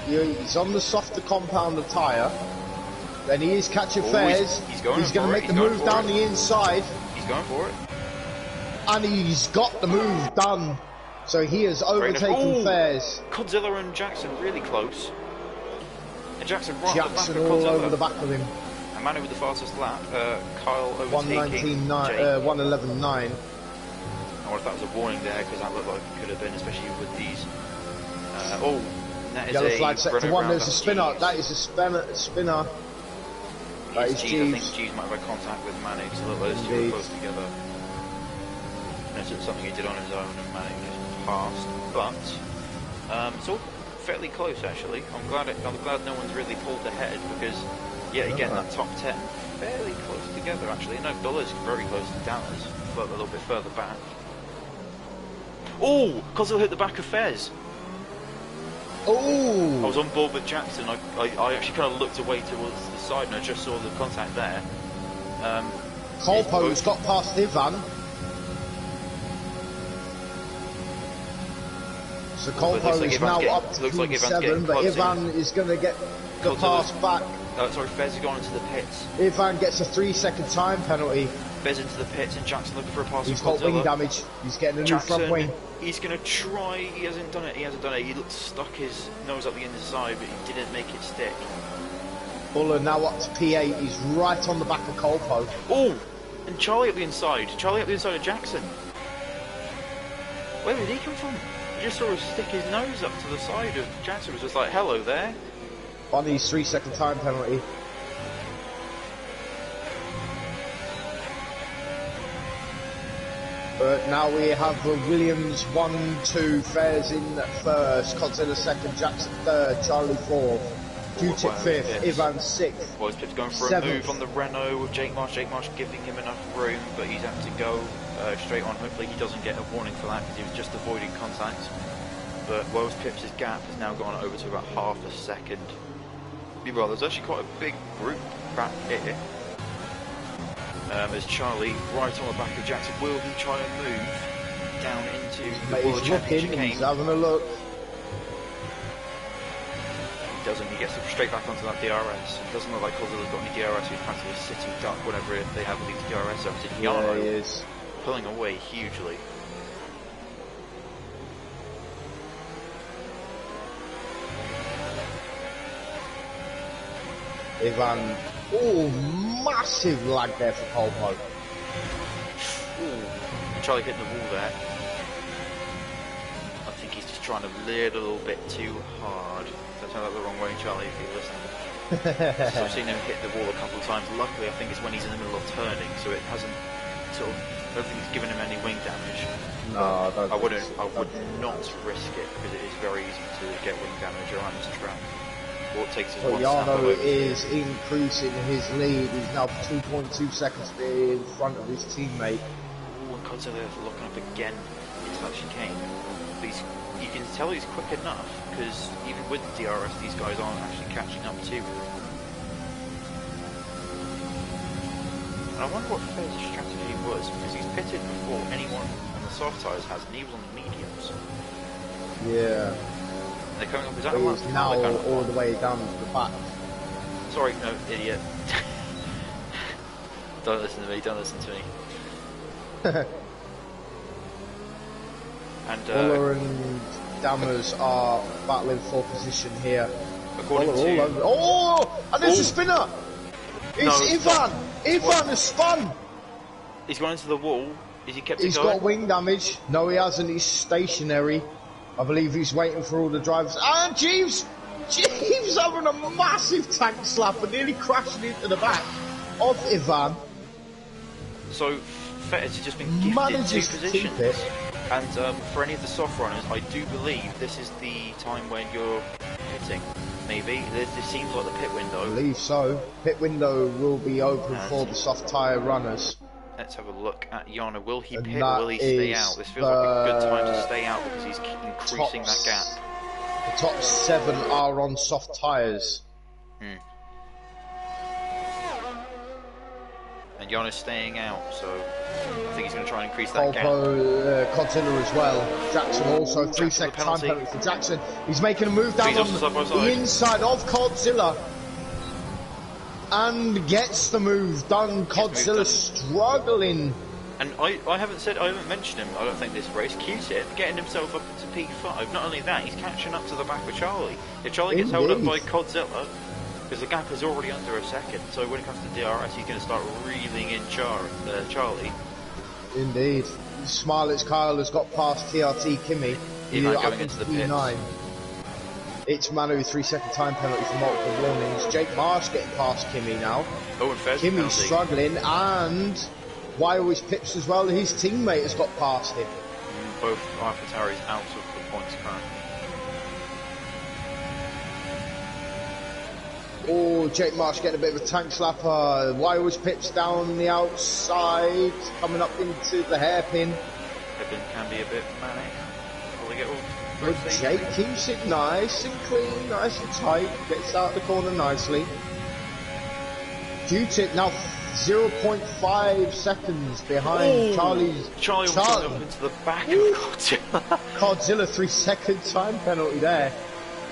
He's on the softer compounder tyre. Then he is catching Fairs. He's going to make the move down the inside. He's going for it. And he's got the move done. So he has overtaken Fairs. Godzilla and Jackson really close. And Jackson right Jackson on the back of all Godzilla. over the back of him. And Manu with the fastest lap. Kyle overtaking 1:11.9. I wonder if that was a warning there, because that looked like it could have been, especially with these. Oh, that is yellow a flag set to 1. There's a spinner. Jeeves. That is a spinner. That is Jeeves. I think Jeeves. Jeeves might have had contact with Manu, because it looked like those two were close together. And it's something he did on his own, and Manu just passed. But it's all fairly close, actually. I'm glad no one's really pulled ahead, because yet again that top 10 fairly close together, actually. No, Buller's very close to Dammers, but a little bit further back. Oh, Godzilla hit the back of Fez. Oh! I was on board with Jackson. I actually kind of looked away towards the side and I just saw the contact there. Kolpo's got past Ivan. So Kolpo is now up to P7, but Ivan is going to get the pass back. Sorry, Fez has gone into the pits. Ivan gets a 3-second time penalty. Fez into the pits and Jackson looking for a pass. He's got wing damage. He's getting a new front wing. He's going to try. He hasn't done it. He stuck his nose up the inside, but he didn't make it stick. Buller now up to P8. He's right on the back of Kolpo. Oh! And Charlie up the inside. Charlie up the inside of Jackson. Where did he come from? He just sort of stick his nose up to the side of Jackson. Was just like, hello there. Bonnie's 3-second time penalty. But now we have Williams 1-2, Fares in first, Godzilla second, Jackson third, Charlie fourth, Q-Tip fifth, Ivan sixth. Boys Pip's going for a move on the Renault with Jake Marsh. Jake Marsh giving him enough room, but he's having to go straight on. Hopefully he doesn't get a warning for that because he was just avoiding contact. But Wells Pips' gap has now gone over to about half a second. Meanwhile, there's actually quite a big group back here. There's Charlie right on the back of Jackson. Will he try and move down into the World Championship game? He's having a look. He doesn't. He gets straight back onto that DRS. It doesn't look like Godzilla's got any DRS. He's practically a sitting duck whenever they have these DRS zones. Yeah, he is. Pulling away hugely. Ivan, oh, massive lag there for Polpo. Charlie hitting the wall there. I think he's just trying a little bit too hard. That sounds like the wrong way, Charlie, if you're listening. So I've seen him hit the wall a couple of times. Luckily, I think it's when he's in the middle of turning, so it hasn't sort of. I don't think it's given him any wing damage. No, I would not risk it because it is very easy to get wing damage around this track. All it takes is one Yano is increasing his lead. He's now 2.2 seconds in front of his teammate. And Godzilla is looking up again into that chicane. But you can tell he's quick enough because even with the DRS, these guys aren't actually catching up to him. And I wonder what Fair's strategy was because he's pitted before anyone on the soft tyres has, and he was on the mediums. Yeah. They're coming up, is that a lap? Now all the way down to the back. Sorry, no, idiot. Don't listen to me, don't listen to me. And Waller and Dammers are battling for position here. According to... Oh! And there's a spinner! It's Ivan! Ivan has spun! He's gone into the wall. Is he kept it going? He's got wing damage. No, he hasn't. He's stationary. I believe he's waiting for all the drivers. And Jeeves having a massive tank slap and nearly crashing into the back of Ivan. So Fettis has just been gifted two positions. And for any of the soft runners, I do believe this is the time when you're pitting. Maybe this seems like the pit window. I believe so. Pit window will be open for the soft tyre runners. Let's have a look at Yana. Will he pit or will he stay out? This feels like a good time to stay out because he's increasing that gap. The top 7 are on soft tyres. And Yana's staying out, so I think he's going to try and increase that gap. Godzilla as well. Jackson also 3-second time penalty for Jackson. He's making a move down on the inside of Godzilla. And gets the move done. Godzilla struggling. And I haven't mentioned him, I don't think, this race. Q-Tip getting himself up to P5. Not only that, he's catching up to the back of Charlie. If Charlie gets held up by Godzilla, because the gap is already under a second, so when it comes to DRS, he's going to start reeling in Charlie. Indeed. Smilett's Kyle has got past TRT Kimmy. He's going into the P9. It's Manu, 3-second time penalty for multiple warnings. Jake Marsh getting past Kimmy now. Oh, and Fez Kimmy's struggling, and why always Pips as well? His teammate has got past him. Both AlphaTauris out of the points currently. Oh, Jake Marsh getting a bit of a tank slapper. Why always Pips down the outside, coming up into the hairpin. Hairpin can be a bit manic. Will they get all? But Jake keeps it nice and clean, nice and tight, gets out the corner nicely. Q-Tip now 0.5 seconds behind Charlie up into the back of Godzilla. Godzilla 3-second time penalty there.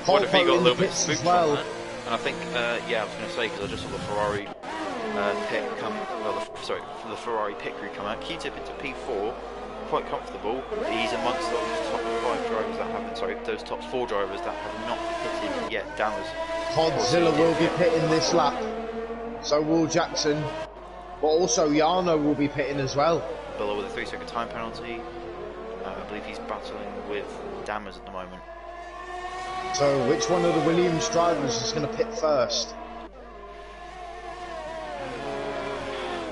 What if he got a little bit spooked as well? And I think, yeah, I was going to say, because I just saw the Ferrari the Ferrari pit crew come out. Q-Tip into P4. Quite comfortable. He's amongst those top 5 drivers that haven't, those top 4 drivers that have not pitted yet. Godzilla will be pitting this lap. So will Jackson. But also Yano will be pitting as well. Below with a 3-second time penalty. I believe he's battling with Dammers at the moment. So which one of the Williams drivers is going to pit first?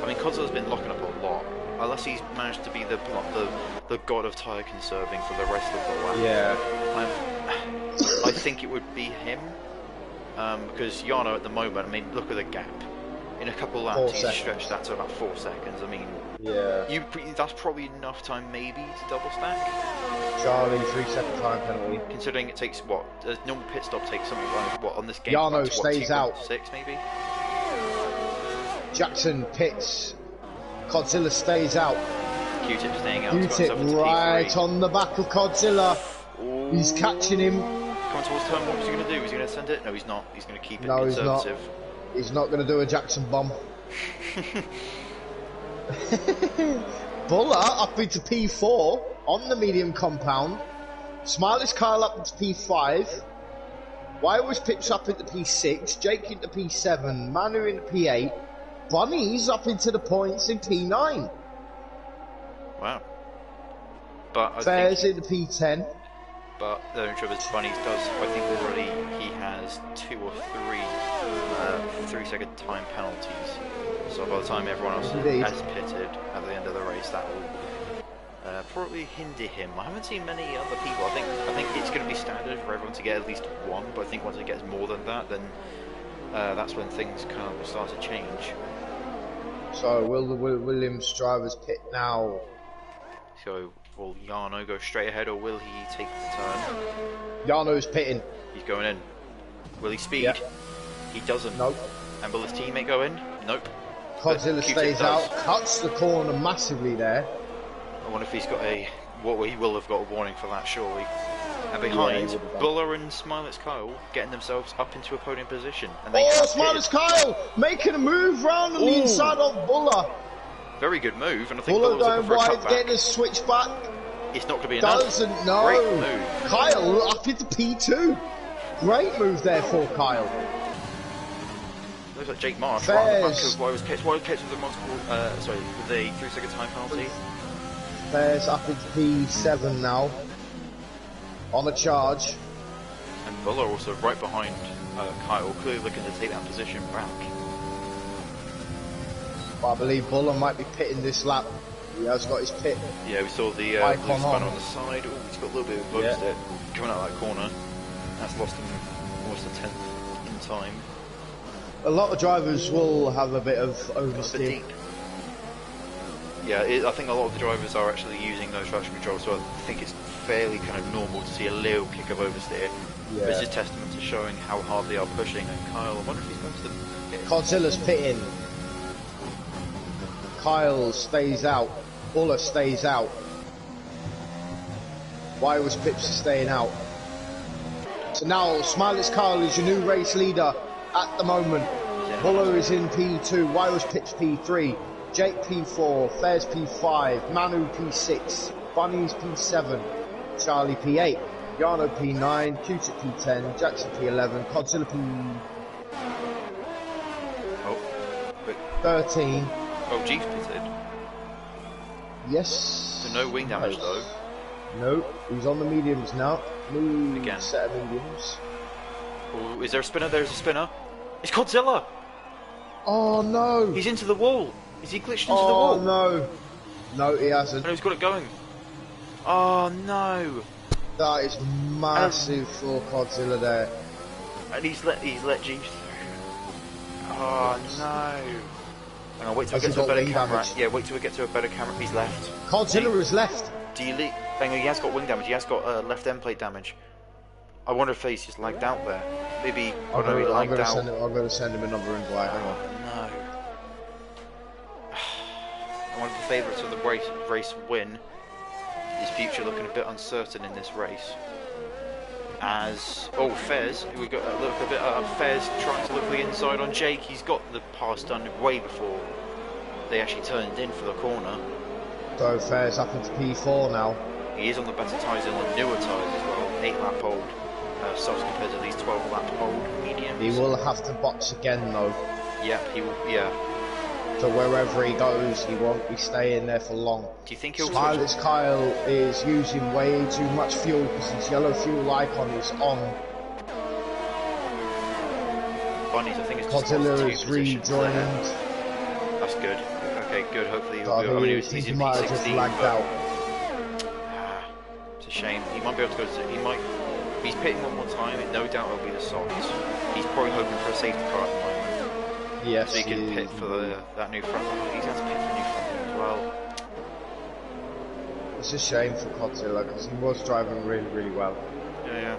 I mean, Godzilla's been locking up a lot. Unless he's managed to be the god of tyre conserving for the rest of the lap. Yeah. I think it would be him. Because Yano at the moment, I mean, look at the gap. In a couple of laps, he's stretched that to about 4 seconds. I mean, yeah, that's probably enough time maybe to double stack. Charlie, 3-second time penalty. Considering it takes what a normal pit stop takes something like what on this game. Yano stays out. 6 maybe. Jackson pits. Godzilla stays out. Q-tip staying out. Q-tip right on the back of Godzilla. Ooh. He's catching him. Coming towards turn 1. What's he going to do? Is he going to send it? No, he's not. He's going to keep it conservative. He's not going to do a Jackson bomb. Buller up into P4 on the medium compound. Smiley's Kyle up into P5. Wires Pips up into P6. Jake into P7. Manu into P8. Bunny's up into the points in P9. Wow. But I Fairs think... into P10. But the only trouble is Bunny's does, I think already he has 2 or 3 3-second time penalties. So by the time everyone else has pitted at the end of the race, that will probably hinder him. I haven't seen many other people. I think it's going to be standard for everyone to get at least 1, but I think once it gets more than that, then that's when things kind of will start to change. So will the Williams drivers pit now? So will Yano go straight ahead, or will he take the turn? Yano's pitting. He's going in. Will he speed? Yep. He doesn't. Nope. And will his teammate go in? Nope. Godzilla stays out, cuts the corner massively there. I wonder if he's got what he will have got a warning for that, surely. And behind, Buller and Smiley's Kyle getting themselves up into a podium position. And they Smiley's Kyle making a move round on the inside of Buller. Very good move, and I think Buller Buller's going wide, getting a switch back. It's not going to be enough. Doesn't know. Great move. Kyle up into P2. Great move there for Kyle. Looks like Jake Marsh right on the back of Wires Pits. Wires Pits with the multiple, with the 3-second time penalty. Fairs up into P7 now. On a charge. And Buller also right behind Kyle, clearly looking to take that position back. I believe Buller might be pitting this lap. He has got his pit. Yeah, we saw the loose spanner on the side. Oh, he's got a little bit of boost there coming out of that corner. That's lost him almost a 10th in time. A lot of drivers will have a bit of oversteer. Yeah, I think a lot of the drivers are actually using those traction controls, so I think it's fairly kind of normal to see a little kick of oversteer. Yeah. This is testament to showing how hard they are pushing. And Kyle, I wonder if he's going to the pit. Godzilla's pitting. Kyle stays out. Buller stays out. Wires Pips is staying out. So now Smiley's Kyle is your new race leader at the moment. Buller is in P2. Wires Pips P3. Jake P4, Fairs P5, Manu P6, Bunny's P7, Charlie P8, Yano P9, Q-tip P10, Jackson P11, Godzilla P13. Oh, Jeep's pitted. Yes. So no wing damage though. Nope, he's on the mediums now. New Again. Set of mediums. Oh, is there a spinner? There's a spinner. It's Godzilla! Oh no! He's into the wall! Is he glitched into the wall? Oh no! No, he hasn't. No, he's got it going. Oh no! That is massive for Godzilla there. And he's let Jeeves through. Oh no! Hang on, wait till we get to a better camera. Damage? Yeah, wait till we get to a better camera. He's left. Godzilla is left. Hang on, he has got wing damage. He has got left end plate damage. I wonder if he's just lagged out there. Maybe I'm going to send him another invite. Hang on. No. One of the favourites of the race win is Future looking a bit uncertain in this race. As Fairs, we got a look a bit Fairs trying to look the inside on Jake. He's got the pass done way before they actually turned in for the corner. So Fairs up into P4 now. He is on the better tyres and the newer tyres as well. 8-lap old softs compared to these 12-lap old mediums. He will have to box again though. Yep, he will. Yeah. So wherever he goes, he won't be staying there for long. Do you think he'll? Smiley's Kyle is using way too much fuel because his yellow fuel icon is on. Bunnies, I think it's Godzilla is rejoined. That's good. Okay, good. Hopefully he'll be. I mean, he's in P16, but it's a shame. He might be able to go to. He might. If he's pitting one more time, no doubt it'll be the softs. He's probably hoping for a safety car at the moment. Yes. So he can pit for that new front. He's going to pit for the new front as well. It's a shame for Godzilla because he was driving really, really well. Yeah.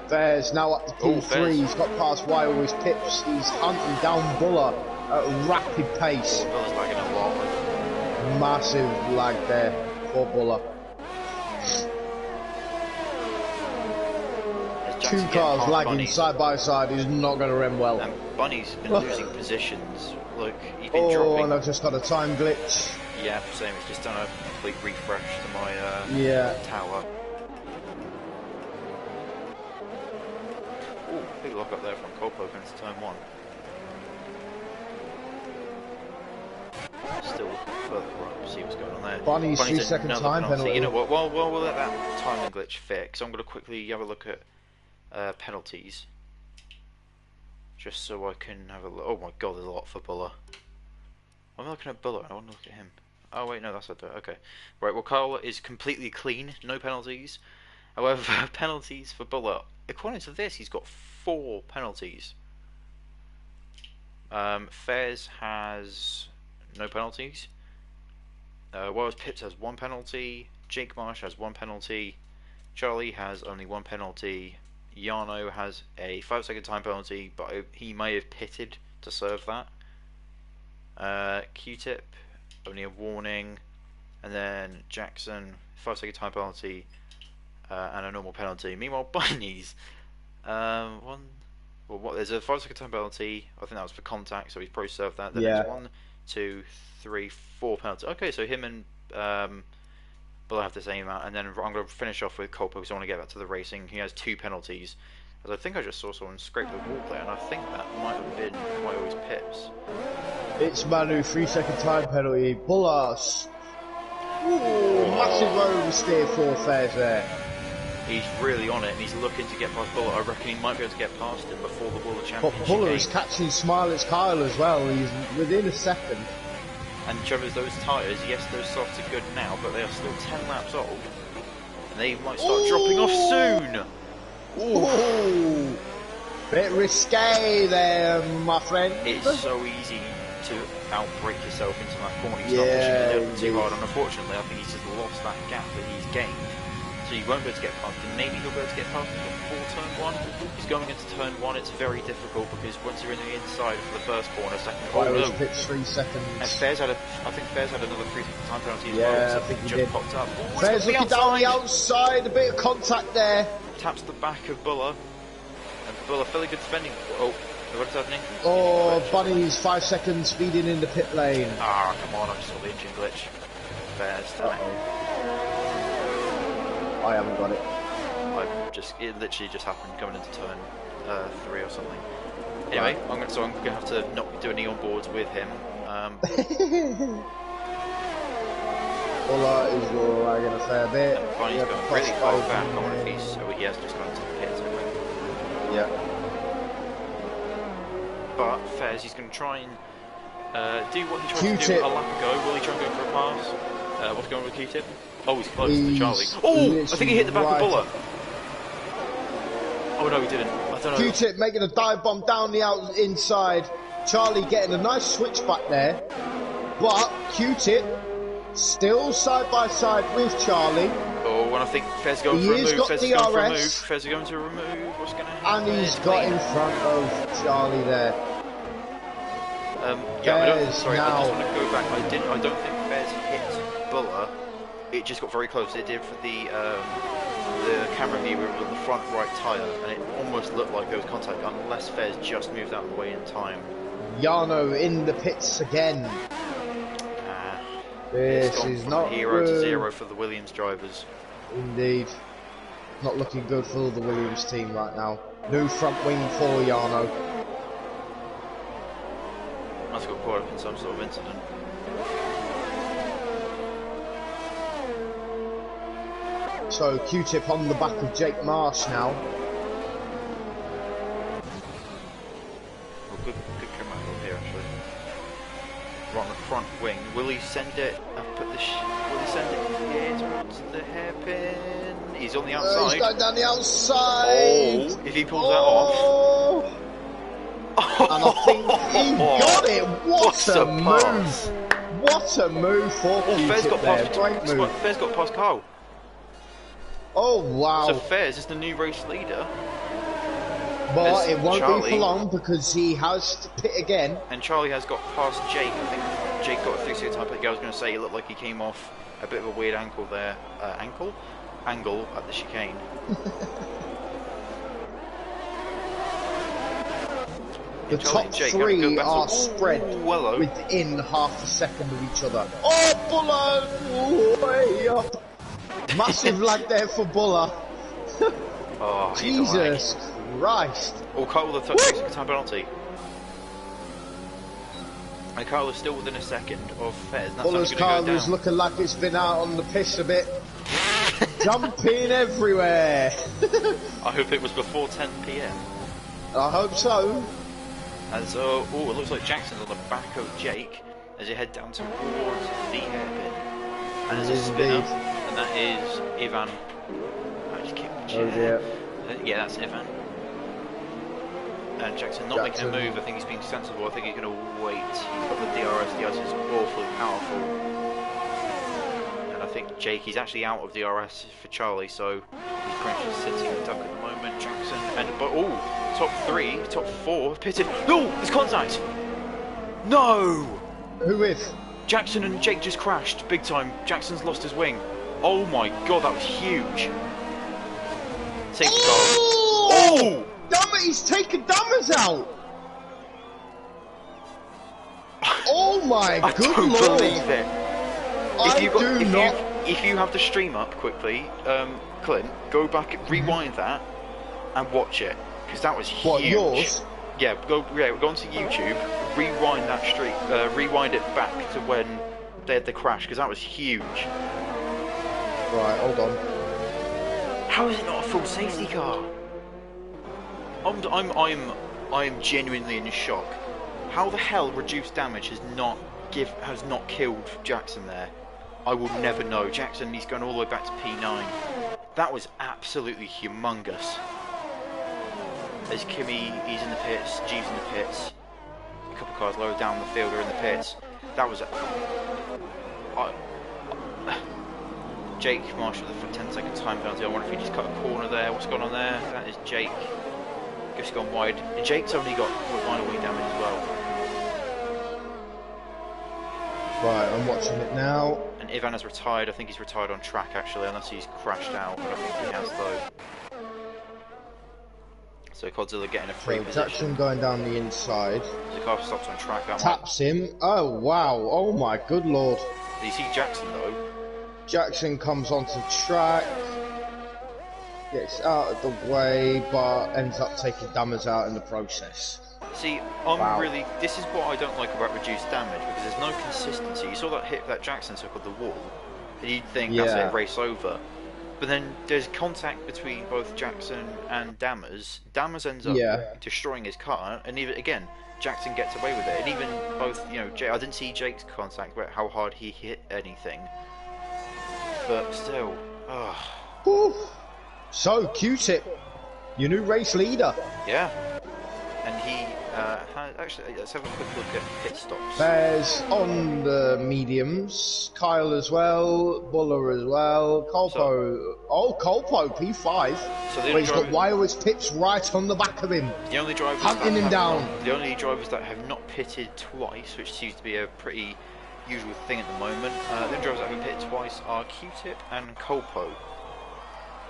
There's now up to P3. He's got past Weil with his pips. He's hunting down Buller at a rapid pace. Buller's lagging a lot. Massive lag there for Buller. Two cars lagging side by side is not going to run well. And Bunny's been losing positions. Look, he's been dropping. Oh, and I've just got a time glitch. Yeah, same. It's just done a complete refresh to my tower. Ooh, big lock up there from Colpo into turn 1. Still further up, see what's going on there. Bunny's 3-second time penalty. You know what? Well, we'll let that timing glitch fix. I'm going to quickly have a look at penalties, just so I can have a look. Oh my god, there's a lot for Buller. I'm looking at Buller, I want to look at him. Oh wait, no, that's okay. Right, well, Carl is completely clean, no penalties. However, penalties for Buller, according to this, he's got 4 penalties. Fairs has no penalties. Wells Pips has 1 penalty. Jake Marsh has 1 penalty. Charlie has only 1 penalty. Jarno has a 5-second time penalty, but he may have pitted to serve that. Q-Tip, only a warning. And then Jackson, 5-second time penalty and a normal penalty. Meanwhile, Bunnies, there's a 5-second time penalty. I think that was for contact, so he's probably served that. Then there's 1, 2, 3, 4 penalties. Okay, so him and Buller have the same amount, and then I'm going to finish off with Colpo because I want to get back to the racing. He has 2 penalties, as I think I just saw someone scrape the wall there, and I think that might have been why always pips. It's Manu, 3-second time penalty. Buller, massive oversteer for Fairs there. He's really on it, and he's looking to get past Buller. I reckon he might be able to get past him before the Buller Championship. But Buller is catching Smilett's Kyle as well. He's within a second. And Trevor's, those tyres, yes, those softs are good now, but they are still 10 laps old. And they might start dropping off soon. Ooh. Bit risque there, my friend. It's so easy to outbrake yourself into that corner. You start pushing it a little too hard, and unfortunately, I think he's just lost that gap that he's gained. So he won't be able to get past him. Maybe he'll be able to get past him before turn 1. He's going into turn 1. It's very difficult because once you're in the inside for the first corner, second. Oh no! Pitch 3 seconds. And Fairs had I think Fairs had another 3-second time penalty as well. So I think he just did. Popped up. Oh, Fairs looking down the outside. A bit of contact there. Taps the back of Buller. And Buller fairly good defending. Oh, what's happening? Oh, Bunny's 5 seconds speeding in the pit lane. Ah, come on! I just saw the engine glitch. Fairs. I haven't got it. It literally just happened coming into turn 3 or something. Anyway, I'm gonna have to not do any on boards with him. Buller is lagging a fair bit. And Bunny's going really far back. I wonder if he has just gone into the pits. Yeah. But Fairs, he's going to try and do what he tried to do a lap ago. Will he try and go for a pass? What's going on with Q-Tip? Oh, he's close to Charlie. Oh, I think he hit the back of Buller. Oh no, he didn't. I don't know. Q-Tip making a dive bomb down the inside. Charlie getting a nice switch back there. But Q-Tip still side by side with Charlie. Oh, and I think Fez going to remove. Fez is going to remove. Fez is going to remove. What's going to happen? And he's got in front of Charlie there. Yeah, I just want to go back. I don't think Fez hit Buller. It just got very close. It did for the camera view on the front right tyre, and it almost looked like there was contact, unless Fez just moved out of the way in time. Jarno in the pits again. This is not 0 to 0 for the Williams drivers. Indeed. Not looking good for the Williams team right now. New front wing for Jarno. Must have got caught up in some sort of incident. So Q-Tip on the back of Jake Marsh now. Well, good camera angle here right on the front wing. Will he send it? Will he send it here towards the hairpin? He's on the outside. He's going down the outside. Oh, if he pulls that off. And I think he got it. What a pass. move! What a move for Fez got past. Great move. Fez got past Carl. Oh wow! So Fez is the new race leader. But it won't be for long because he has to pit again. And Charlie has got past Jake. I think Jake got a 3-6 time pit. I was going to say it looked like he came off a bit of a weird angle there. Angle at the chicane. The top three are spread well within half a second of each other. Oh, Buller! Way up! Massive lag there for Buller. Oh, Jesus Christ! Oh, Carl with a 3-6 time penalty. And Carl is still within a second of Fez. Buller's car is looking like it's been out on the piss a bit. Jumping everywhere. I hope it was before 10 PM. I hope so. As it looks like Jackson's on the back of Jake as he head down towards the hairpin. And there's a spinner, and that is Ivan. I just kicked the chair. Oh dear. Yeah, that's Ivan. And Jackson not making a move. I think he's being sensible. I think he's going to wait. He's got the DRS. The DRS is awfully powerful. And I think Jake, he's actually out of DRS for Charlie, so he's pretty much sitting duck at the moment. Jackson, top 4 pitted. No, there's contact. No. Who is? Jackson and Jake just crashed big time. Jackson's lost his wing. Oh my god, that was huge. Safety car. Oh! Damn it, he's taken Dammers out! Oh my I good don't lord! believe it. If you have the stream up quickly, Clint, go back, rewind that, and watch it, because that was huge. What, yours? Yeah, go onto YouTube, rewind that stream, rewind it back to when they had the crash, because that was huge. Right, hold on. How is it not a full safety car? I'm genuinely in shock. How the hell reduced damage has not killed Jackson there? I will never know. Jackson, he's going all the way back to P9. That was absolutely humongous. As Kimmy, he's in the pits, G's in the pits. A couple of cars lower down the field are in the pits. That was Jake Marshall with a 10-second time penalty. I wonder if he just cut a corner there. What's going on there? That is Jake. Just gone wide. And Jake's only got minor wing damage as well. Right, I'm watching it now. And Ivan has retired. I think he's retired on track actually, unless he's crashed out. I don't think he has though. So Godzilla getting a free position. Jackson going down the inside. The car stops on track. Taps him. Oh wow. Oh my good lord. Do you see Jackson though? Jackson comes onto track. Gets out of the way, but ends up taking Dammers out in the process. See, this is what I don't like about reduced damage, because there's no consistency. You saw that hit that Jackson took on the wall, and you'd think that's it, race over. But then there's contact between both Jackson and Dammers. Dammers ends up destroying his car, and even again, Jackson gets away with it. And even both, I didn't see Jake's contact, but how hard he hit anything. But still, So, Q-Tip, your new race leader. Yeah. And he, actually, let's have a quick look at pit stops. There's on the mediums, Kyle as well, Buller as well, Colpo. Colpo, P5. So he's got wireless pits right on the back of him. The only drivers hunting him down. The only drivers that have not pitted twice, which seems to be a pretty usual thing at the moment, the only drivers that have pitted twice are Q-Tip and Colpo.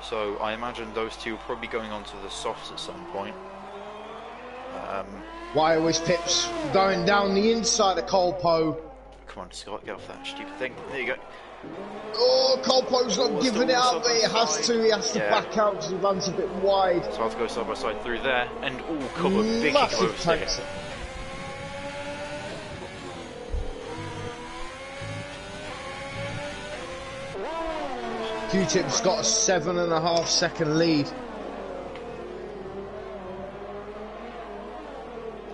So I imagine those two will probably be going on to the softs at some point. Wireless pips going down the inside of Colpo. Come on, Scott, get off that stupid thing. There you go. Oh, Colpo's not giving it up, but he has to back out because he runs a bit wide. So I have to go side by side through there, and couple of big oversteer. Q-Tip's got a 7.5 second lead.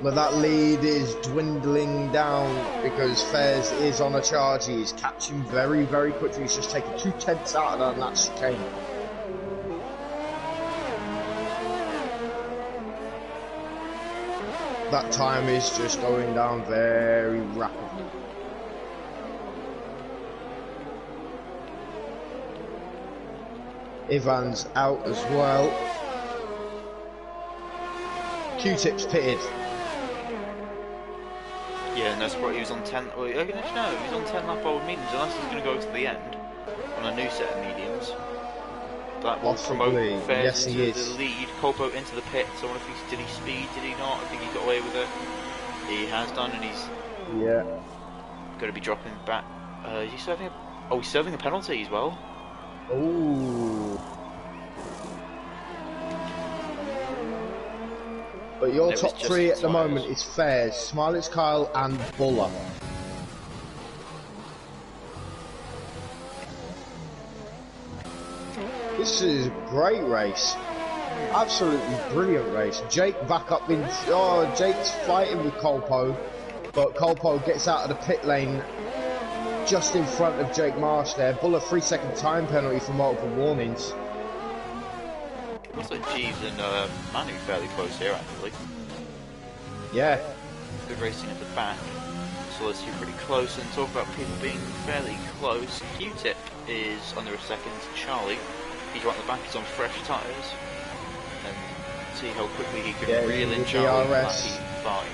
But that lead is dwindling down because Fairs is on a charge. He is catching very, very quickly. He's just taken 2/10 out of that, and that's chicane. That time is just going down very rapidly. Ivan's out as well. Q-Tip's pitted. Yeah, and that's what he was on 10. Well, no, he was on 10 lap old mediums, unless he's going to go to the end on a new set of mediums. That will promote Fairs into the lead. Colpo into the pits. I wonder if did he speed? Did he not? I think he got away with it. He has done, and he's going to be dropping back. Is he serving? He's serving a penalty as well. Ooh. But your top three at the moment is Fairs, Smiley's Kyle, and Buller. This is a great race. Absolutely brilliant race. Jake back up in... Oh, Jake's fighting with Colpo, but Colpo gets out of the pit lane just in front of Jake Marsh there. Buller 3-second time penalty for multiple warnings. Looks like Jeeves and Manu fairly close here, actually. Yeah. Good racing at the back. So let's see, pretty close. And talk about people being fairly close. Q-Tip is under a second. Charlie, he's right at the back. He's on fresh tyres. And see how quickly he can reel in Charlie. Fine.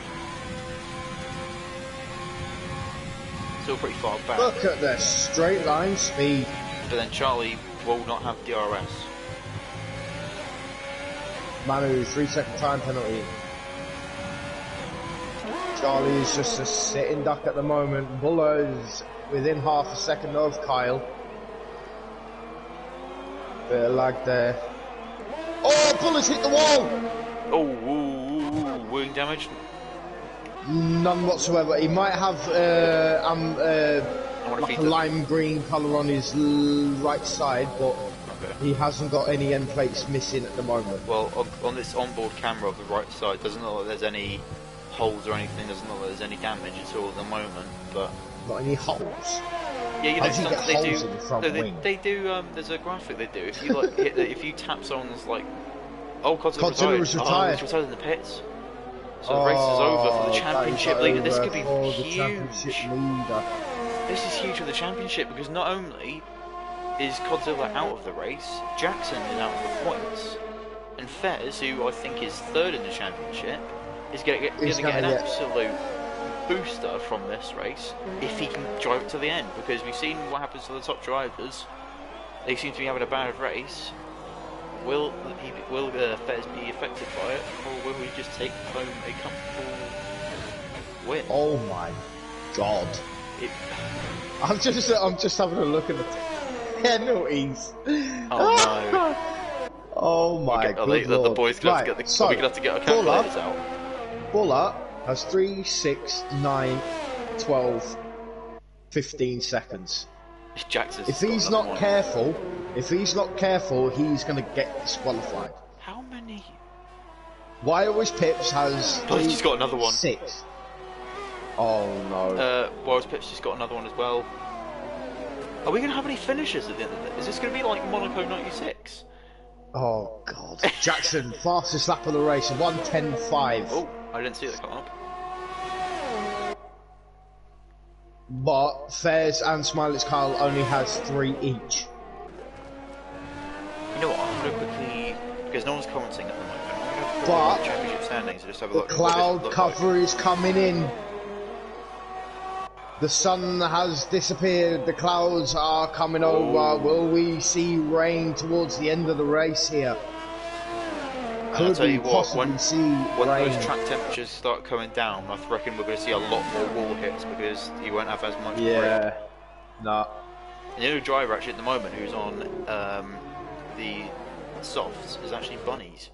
Still pretty far back. Look at the straight line speed. But then Charlie will not have DRS. Manu, 3-second time penalty. Charlie is just a sitting duck at the moment. Buller is within half a second of Kyle. Bit of lag there. Oh, Buller's hit the wall! Oh, wound damage? None whatsoever. He might have like a lime green colour on his right side, but he hasn't got any end plates missing at the moment. Well, on this onboard camera of the right side, doesn't look like there's any holes or anything. Doesn't look like there's any damage at all at the moment. But not any holes. Yeah, you know, sometimes they do. In the front wing? They do. There's a graphic they do. If you like, if you tap someone's like, Godzilla was retired. He's retired in the pits. So the race is over for the championship leader. This could be huge. This is huge for the championship because not only is Godzilla out of the race, Jackson is out of the points, and Fez, who I think is third in the championship, is going to get an absolute booster from this race if he can drive it to the end. Because we've seen what happens to the top drivers; they seem to be having a bad race. Will Fez be affected by it, or will we just take home a comfortable win? Oh my god! I'm just having a look at the penalties. Oh no! Oh my god! The boys gonna have to get our calculators out. Buller has 3, 6, 9, 12, 15 seconds. If he's not careful, he's going to get disqualified. How many? Wildwish Pips has He's got another one. 6. Oh no. Wildwish Pips just got another one as well. Are we going to have any finishes at the end of it? Is this going to be like Monaco 96? Oh god. Jackson, fastest lap of the race, 1:10.5. Oh, I didn't see that come up. But Fairs and Smiley's Kyle only has 3 each. You know what? I'm going to quickly, because no one's commenting at the moment. I'm going to but the championship standings and just have a look. The cloud cover is coming in. The sun has disappeared. The clouds are coming over. Will we see rain towards the end of the race here? Could we possibly see when rain? those track temperatures start coming down, I reckon we're going to see a lot more wall hits because you won't have as much grip. Yeah, no. The only driver actually at the moment who's on the softs is actually Bunnies,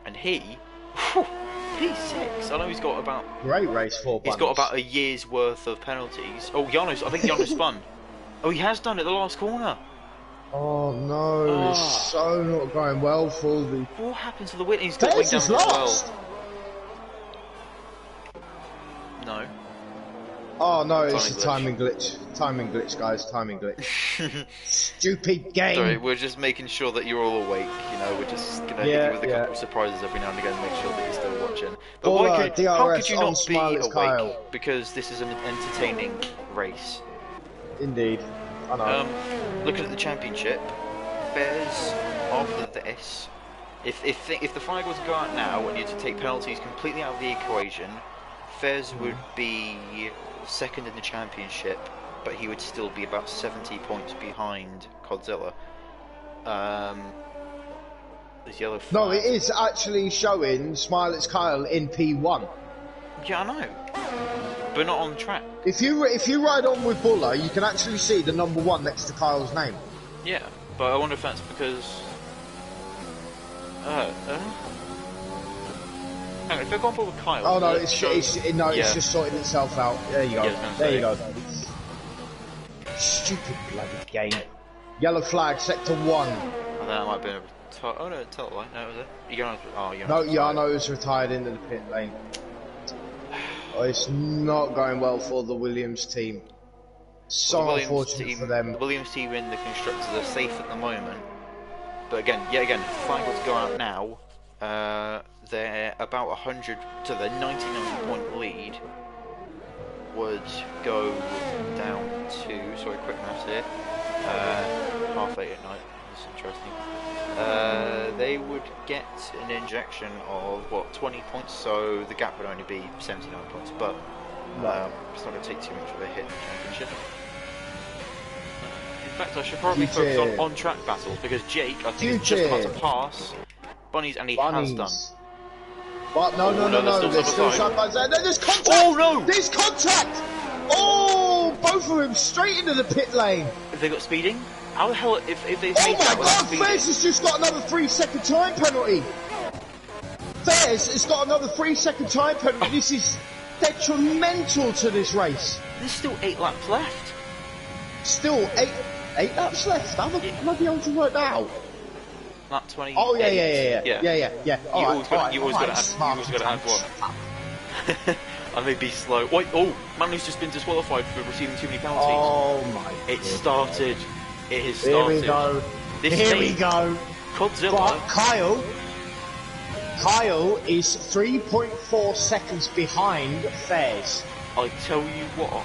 and he, P6. I know he's got about great race for Bunnies. He's got about a year's worth of penalties. Oh, I think Jano spun. Oh, he has done it the last corner. Oh no, it's so not going well for the... What happened to the win? He's got wing damage as well. No. Oh no, it's a timing glitch. Timing glitch, guys. Timing glitch. Stupid game. Sorry, we're just making sure that you're all awake. You know, we're just gonna hit you with a couple of surprises every now and again, make sure that you're still watching. But how could you not be awake? Kyle. Because this is an entertaining race. Indeed. I know. Looking at the championship, Bears after this. If the flag was to go out now and you had to take penalties completely out of the equation, Fez would be second in the championship, but he would still be about 70 points behind Godzilla. There's yellow flag. No, it is actually showing Smiley's Kyle in P1. Yeah, I know, but not on track. If you ride on with Buller, you can actually see the number 1 next to Kyle's name. Yeah, but I wonder if that's because. Hang on, if I've gone for Kyle. Oh no, it's just sorting itself out. There you go. Yeah, there you go. Stupid bloody game. Yellow flag, sector 1. I think that might be a oh no, tell it no, was it? You're gonna, no, Yano is retired into the pit lane. Oh, it's not going well for the Williams team. So unfortunate for them. The Williams team in the constructors are safe at the moment. But yet again, if the flag was to go out now, they're about 100 to their 99-point lead would go down to, sorry, quick maths here, 8:30 at night, that's interesting. They would get an injection of, what, 20 points, so the gap would only be 79 points, but it's not going to take too much of a hit in the championship. In fact, I should probably focus on track battles, because Jake, I think, is just about to pass Bunnies, and he has done. But no, they're still side by side. There's contact! Oh no! There's contact! Oh, both of them straight into the pit lane. Have they got speeding? How the hell, if they made that without speeding? Fez has just got another 3-second time penalty. Fez has got another 3-second time penalty. This is detrimental to this race. There's still 8 laps left. Still 8 laps left? How the bloody hell did you work that out? Lap 20. Oh yeah. You always got to have one. I may be slow. Wait, Manly's just been disqualified for receiving too many penalties. Oh my! It started. It has started. Here we go. Here we go. Godzilla. But Kyle is 3.4 seconds behind Fez. I tell you what.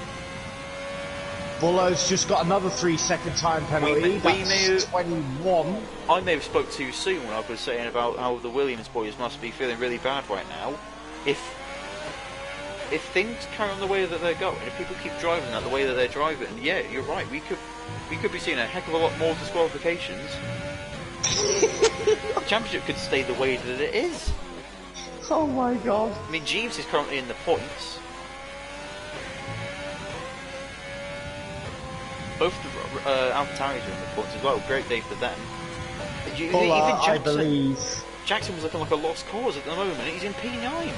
Bullo's just got another 3-second time penalty. That's 21. I may have spoke too soon when I was saying about how the Williams boys must be feeling really bad right now. If things carry on the way that they're going, if people keep driving the way that they're driving, yeah, you're right. We could be seeing a heck of a lot more disqualifications. The championship could stay the way that it is. Oh my god! I mean, Jeeves is currently in the points. Both the AlphaTauris are in the points as well. Great day for them. Even Jackson, I believe. Jackson was looking like a lost cause at the moment. He's in P9.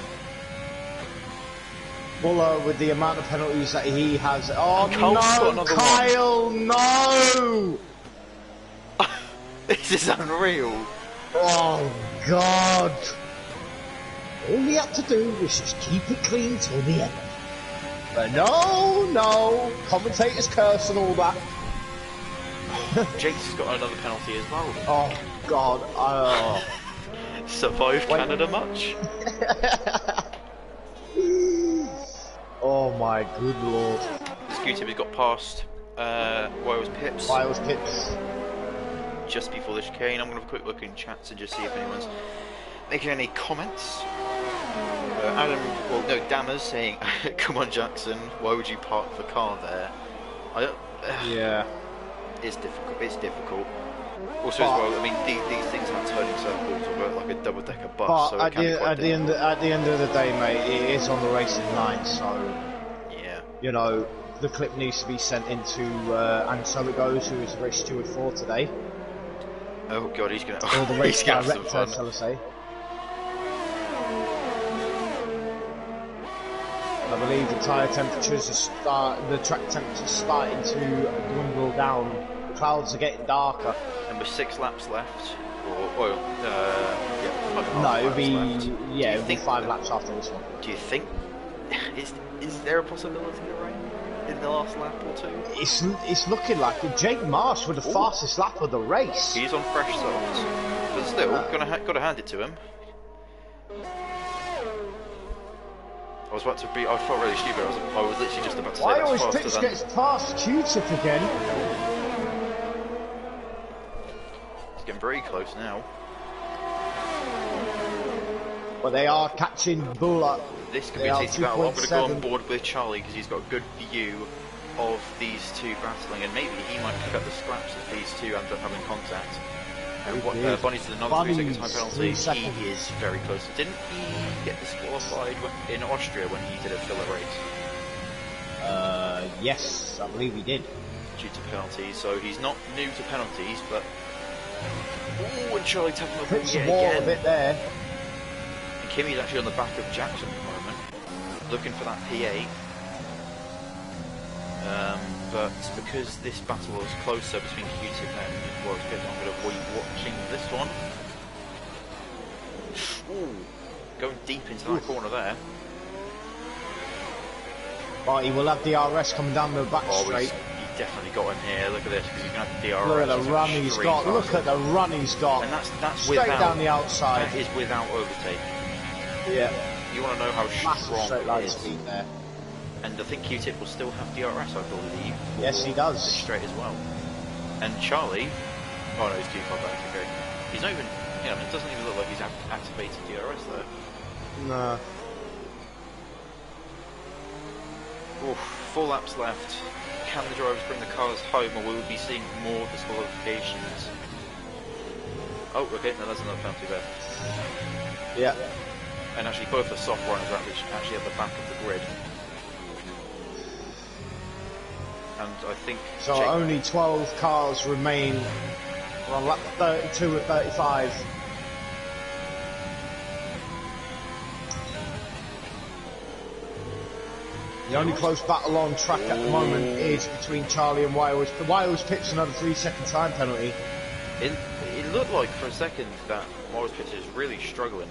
Buller, with the amount of penalties that he has. Oh no, Kyle, no! This is unreal. Oh god! All we have to do is just keep it clean till the end. But no, commentators curse and all that. Jake's has got another penalty as well. Oh god, Survived Canada much? Oh my good lord. The Q-tip has got past Wiles Pips. Just before the chicane. I'm going to have a quick look in chats and just see if anyone's making any comments. Dammer's saying, come on Jackson, why would you park the car there? Yeah. It's difficult. Also as well, I mean, these things have turning circles or work like a double-decker bus, but so at the end of the day, mate, it is on the racing line, so... Yeah. You know, the clip needs to be sent into, and so it goes, who is the race steward for today. Oh god, he's gonna... Or the race director, shall I say. I believe the tyre temperatures the track temperatures starting to dwindle down. The clouds are getting darker. And with 6 laps left, it would be 5 laps after this one. Do you think Is there a possibility of rain in the last lap or two? It's looking like it. Jake Marsh with the fastest lap of the race. He's on fresh softs, but still, gotta hand it to him. I was about to be. I felt really stupid. I was literally just about to say Why that's always faster Pitts than. gets past Q-Tip again? It's getting very close now. But they are catching Bull up. This could be a tasty battle. I'm going to go on board with Charlie because he's got a good view of these two battling, and maybe he might pick up the scraps if these two end up having contact. And Bonnie's to another 3 second time penalty. He is very close. Didn't he get disqualified in Austria when he did a filler race? Yes, I believe he did. Due to penalties, so he's not new to penalties, but. Ooh, and Charlie tapping up again. A bit there. And Kimmy's actually on the back of Jackson at the moment, looking for that P8. But because this battle was closer between Q-Tip and Warwick Pitts, I'm going to avoid watching this one. Ooh, going deep into that corner there. But he will have the RS coming down the back straight. He's definitely got him here. Look at this, because he's going to have the DRS. Look at the run he's got. Look at the run he's got. And that's straight down the outside. That is without overtake. Yeah. You want to know how strong straight line it is. speed there. And I think Q-Tip will still have DRS, I believe. Yes, he does. Straight as well. And Charlie, oh no, he's too far back. Okay, he's not even. You know, it doesn't even look like he's activated DRS there. No. Oof, 4 laps left. Can the drivers bring the cars home, or will we be seeing more disqualifications? Oh, okay, no, there's another penalty there. Yeah. And actually, both are soft runners, which actually at the back of the grid. And I think so. Only 12 cars remain on lap 32 and 35. The only close battle on track at the moment is between Charlie and Wales. Wales Pitts another 3 second time penalty. It looked like for a second that Wales Pitts is really struggling,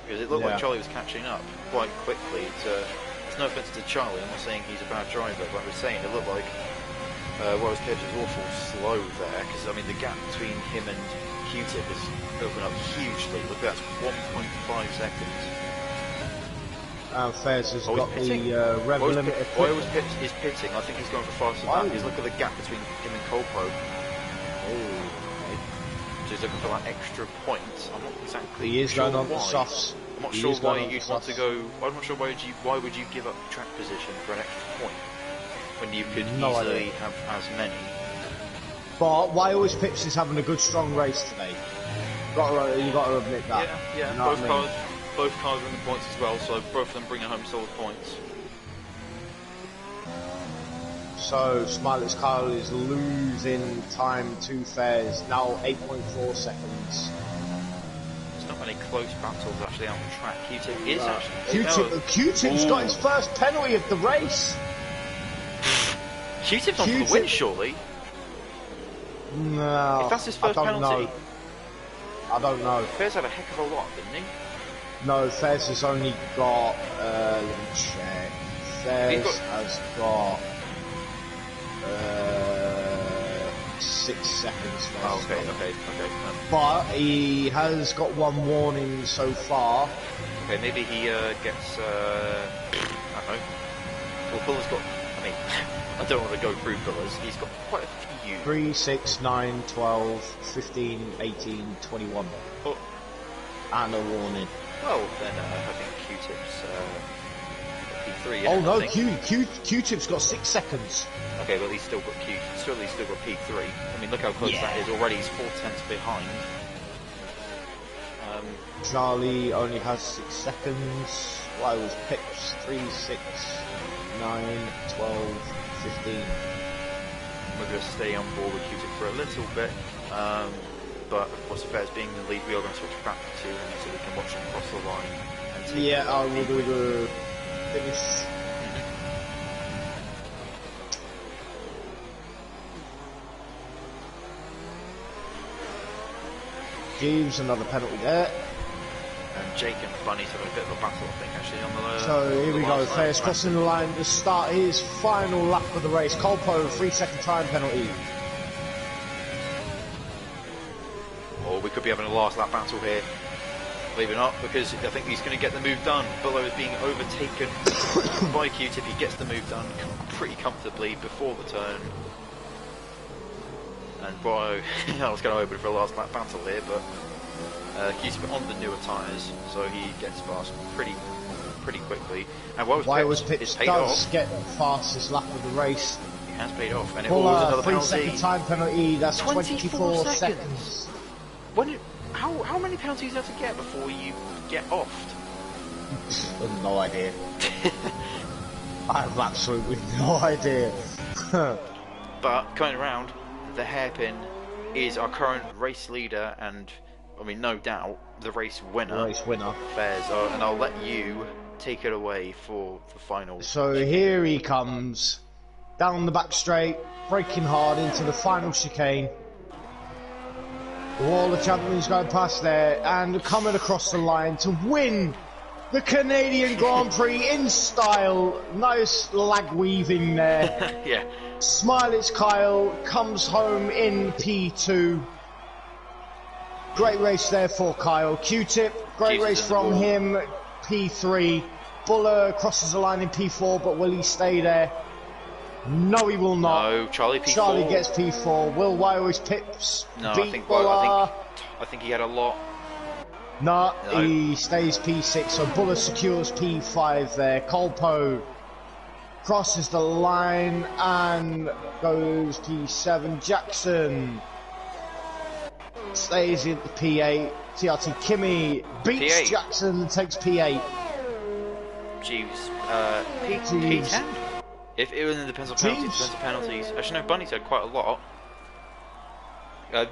because it looked like Charlie was catching up quite quickly. It's no offence to Charlie, I'm not saying he's a bad driver, but I'm saying it looked like Wales Pitts was awful slow there, because I mean the gap between him and Q-Tip has opened up hugely. Look, that's 1.5 seconds. Fairs has got the rev limit. Wales Pitts is pitting. I think he's going for faster than that. He's look at the gap between him and Colpro. So he's looking for that extra point. I'm not exactly He is sure going on why. the softs. I'm not sure why you'd want to go. I'm not sure why would you give up track position for an extra point when you could easily have as many. But Wales Pitts is having a good, strong race today. You got to admit that. Yeah. You know both cars are in the points as well, so both of them bringing home solid points. So Smiley's car is losing time to Fairs, now 8.4 seconds. There's not many close battles actually on the track. Q-Tip is actually... Q-Tip's got his first penalty of the race! Q-Tip's on for the win, surely? No, if that's his first penalty... I don't know. Fairs had a heck of a lot, didn't he? No, Fairs has only got, let me check. Fairs has got 6 seconds left. Oh, okay. But he has got one warning so far. Okay, maybe he gets, I don't know. Well, Fuller's got, I mean, I don't want to go through Fuller's. He's got quite a few. 3, 6, 9, 12, 15, 18, 21. Oh. And a warning. Well, then I think Q-Tip's P3. Oh no, Q-Tip's got 6 seconds. Okay, well he's still got he's still got P3. I mean, look how close that is already. He's 4 tenths behind. Charlie only has 6 seconds. Wales Pitts 3, 6, 9, 12, 15. We're going to stay on board with Q-Tip for a little bit. But of course, if being the lead, we are going to switch back to him so we can watch him cross the line. And I will do the finish. Gives another penalty there. And Jake and Bunny's having a bit of a battle, I think, actually, on the So here we go, Fairs crossing the line to start his final lap of the race. Colpo, 3-second time penalty. Or we could be having a last lap battle here. Believe it or not, because I think he's going to get the move done. Below is being overtaken by Q-Tip. He gets the move done pretty comfortably before the turn. And boy, I was going to open for a last lap battle here, but Q-Tip on the newer tyres, so he gets past pretty quickly. And Wales Pitts does get the fastest lap of the race. He has paid off, and it was another penalty. 3-second time penalty. That's 24 seconds. How many penalties do you have to get before you get offed? No idea. I have absolutely no idea. But coming around, the hairpin is our current race leader, and I mean, no doubt, the race winner. Fairs, and I'll let you take it away for the final. So here he comes, down the back straight, braking hard into the final chicane. All the champions going past there, and coming across the line to win the Canadian Grand Prix in style. Nice lag weaving there. Yeah. Smiley's Kyle comes home in P2. Great race there for Kyle. Q-Tip, great race from him, P3. Buller crosses the line in P4, but will he stay there? No, he will not. No, Charlie P4. Charlie gets P4. Will Wales Pips beat Buller? I think he had a lot. No, he stays P6, so Buller secures P5 there. Colpo crosses the line and goes P7. Jackson stays in P8. TRT Kimmy beats P8. Jackson and takes P8. Jeeves, P10? If it was in the penalties, Actually, no, Bunny's had quite a lot.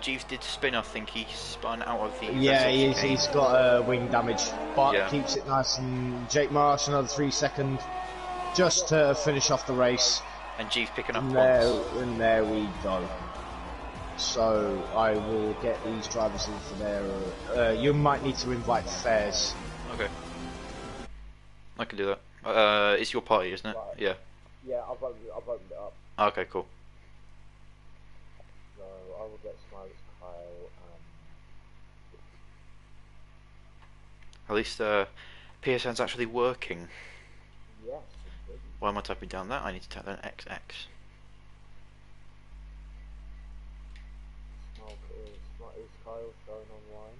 Jeeves did spin, I think he spun out of the... Yeah, he's got wing damage, but keeps it nice. And Jake Marsh, another 3 seconds, just to finish off the race. And Jeeves picking up points. And there we go. So I will get these drivers in for their... you might need to invite Fairs. Okay. I can do that. It's your party, isn't it? Right. Yeah. Yeah, I've opened it up. Okay, cool. So I will get Smiley's Kyle and... At least PSN's actually working. Yes. Why am I typing down that? I need to type down XX. Is Kyle showing online?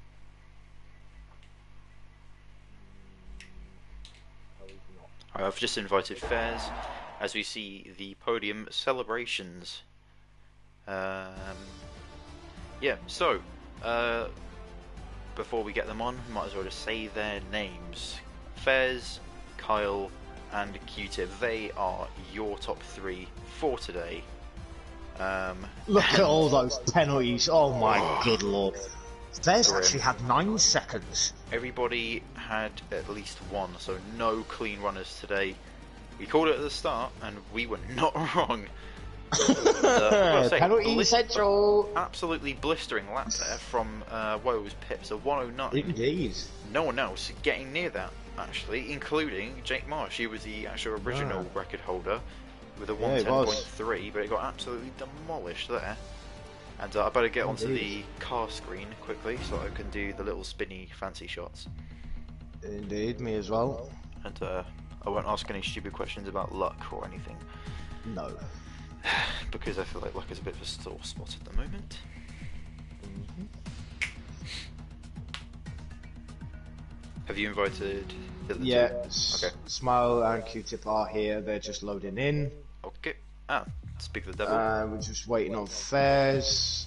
No, he's not. I've just invited Fairs as we see the podium celebrations. Yeah, so before we get them on, might as well just say their names. Fairs, Kyle and Q-Tip, they are your top 3 for today. Look at all those penalties, oh my good lord. Fairs actually had 9 seconds. Everybody had at least one, so no clean runners today. We called it at the start, and we were not wrong. Penalty central. Absolutely blistering lap there from Woes Pips, a 109. Indeed. No one else getting near that, actually, including Jake Marsh. He was the actual original record holder with a 110.3, but it got absolutely demolished there. And I better get onto the car screen quickly so I can do the little spinny fancy shots. Indeed, me as well. And I won't ask any stupid questions about luck or anything. No. Because I feel like luck is a bit of a sore spot at the moment. Have you invited the other two? Okay. Smile and Q-Tip are here, they're just loading in. Okay. Speak of the devil. We're just waiting on Fairs.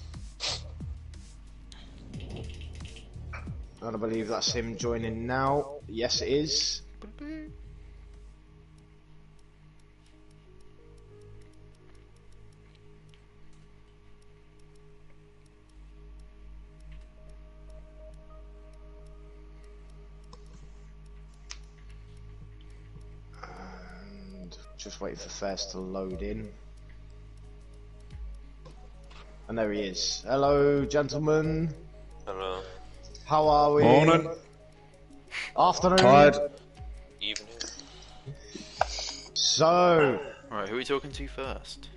And I believe that's him joining now. Yes, it is. And just waiting for Fairs to load in. And there he is. Hello, gentlemen. Hello. How are we? Morning. Afternoon. Tired. Evening. So, Alright, who are we talking to first?